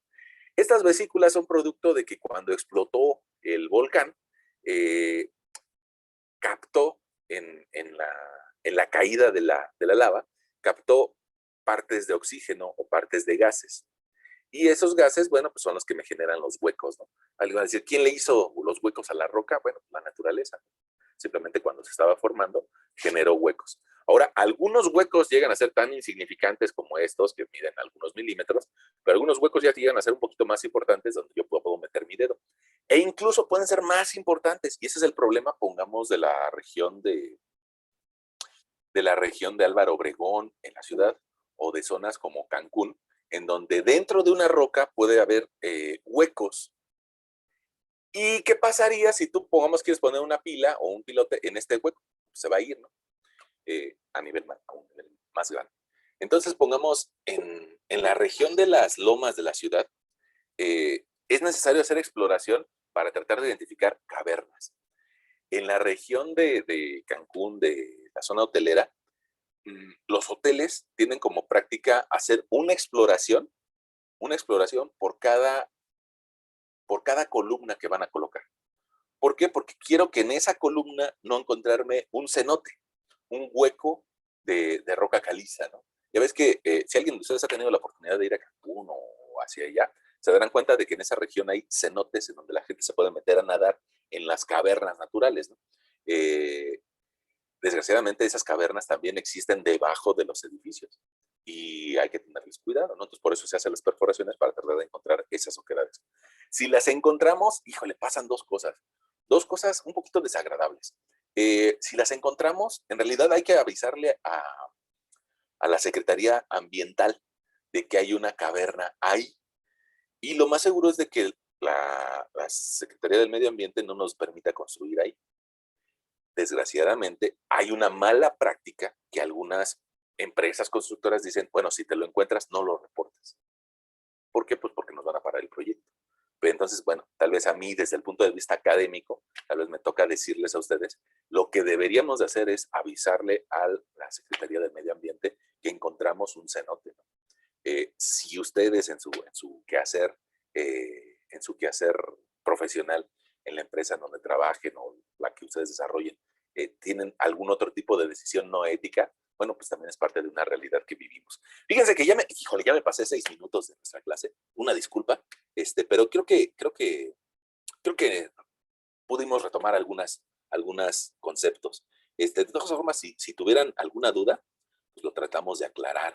Estas vesículas son producto de que cuando explotó el volcán, eh, captó en la caída de la lava, captó partes de oxígeno o partes de gases. Y esos gases, bueno, pues son los que me generan los huecos, ¿no? Alguien va a decir, ¿quién le hizo los huecos a la roca? Bueno, la naturaleza. Simplemente cuando se estaba formando, generó huecos. Ahora, algunos huecos llegan a ser tan insignificantes como estos, que miden algunos milímetros, pero algunos huecos ya llegan a ser un poquito más importantes, donde yo puedo meter mi dedo. E incluso pueden ser más importantes, y ese es el problema, pongamos, de la región de Álvaro Obregón en la ciudad, o de zonas como Cancún, en donde dentro de una roca puede haber huecos. ¿Y qué pasaría si tú, pongamos, quieres poner una pila o un pilote en este hueco? Se va a ir, ¿no? A un nivel más grande. Entonces, pongamos, en la región de las lomas de la ciudad, es necesario hacer exploración para tratar de identificar cavernas. En la región de Cancún, de la zona hotelera, los hoteles tienen como práctica hacer una exploración por cada columna que van a colocar. ¿Por qué? Porque quiero que en esa columna no encontrarme un cenote, un hueco de roca caliza, ¿no? Ya ves que si alguien de ustedes ha tenido la oportunidad de ir a Cancún o hacia allá, se darán cuenta de que en esa región hay cenotes en donde la gente se puede meter a nadar en las cavernas naturales, ¿no? Eh, Desgraciadamente esas cavernas también existen debajo de los edificios y hay que tenerles cuidado, ¿no? Entonces por eso se hacen las perforaciones para tratar de encontrar esas oquedades. Si las encontramos, híjole, pasan dos cosas un poquito desagradables. Si las encontramos, en realidad hay que avisarle a la Secretaría Ambiental de que hay una caverna ahí. Y lo más seguro es de que la Secretaría del Medio Ambiente no nos permita construir ahí. Desgraciadamente, hay una mala práctica que algunas empresas constructoras dicen, bueno, si te lo encuentras, no lo reportes. ¿Por qué? Pues porque nos van a parar el proyecto. Pero entonces, bueno, tal vez a mí, desde el punto de vista académico, tal vez me toca decirles a ustedes, lo que deberíamos de hacer es avisarle a la Secretaría del Medio Ambiente que encontramos un cenote, ¿no? Si ustedes en su quehacer profesional, en la empresa en donde trabajen o la que ustedes desarrollen, tienen algún otro tipo de decisión no ética, bueno, pues también es parte de una realidad que vivimos. Fíjense que ya me pasé 6 minutos de nuestra clase, una disculpa, pero creo que pudimos retomar algunos conceptos. De todas formas, si tuvieran alguna duda, pues lo tratamos de aclarar.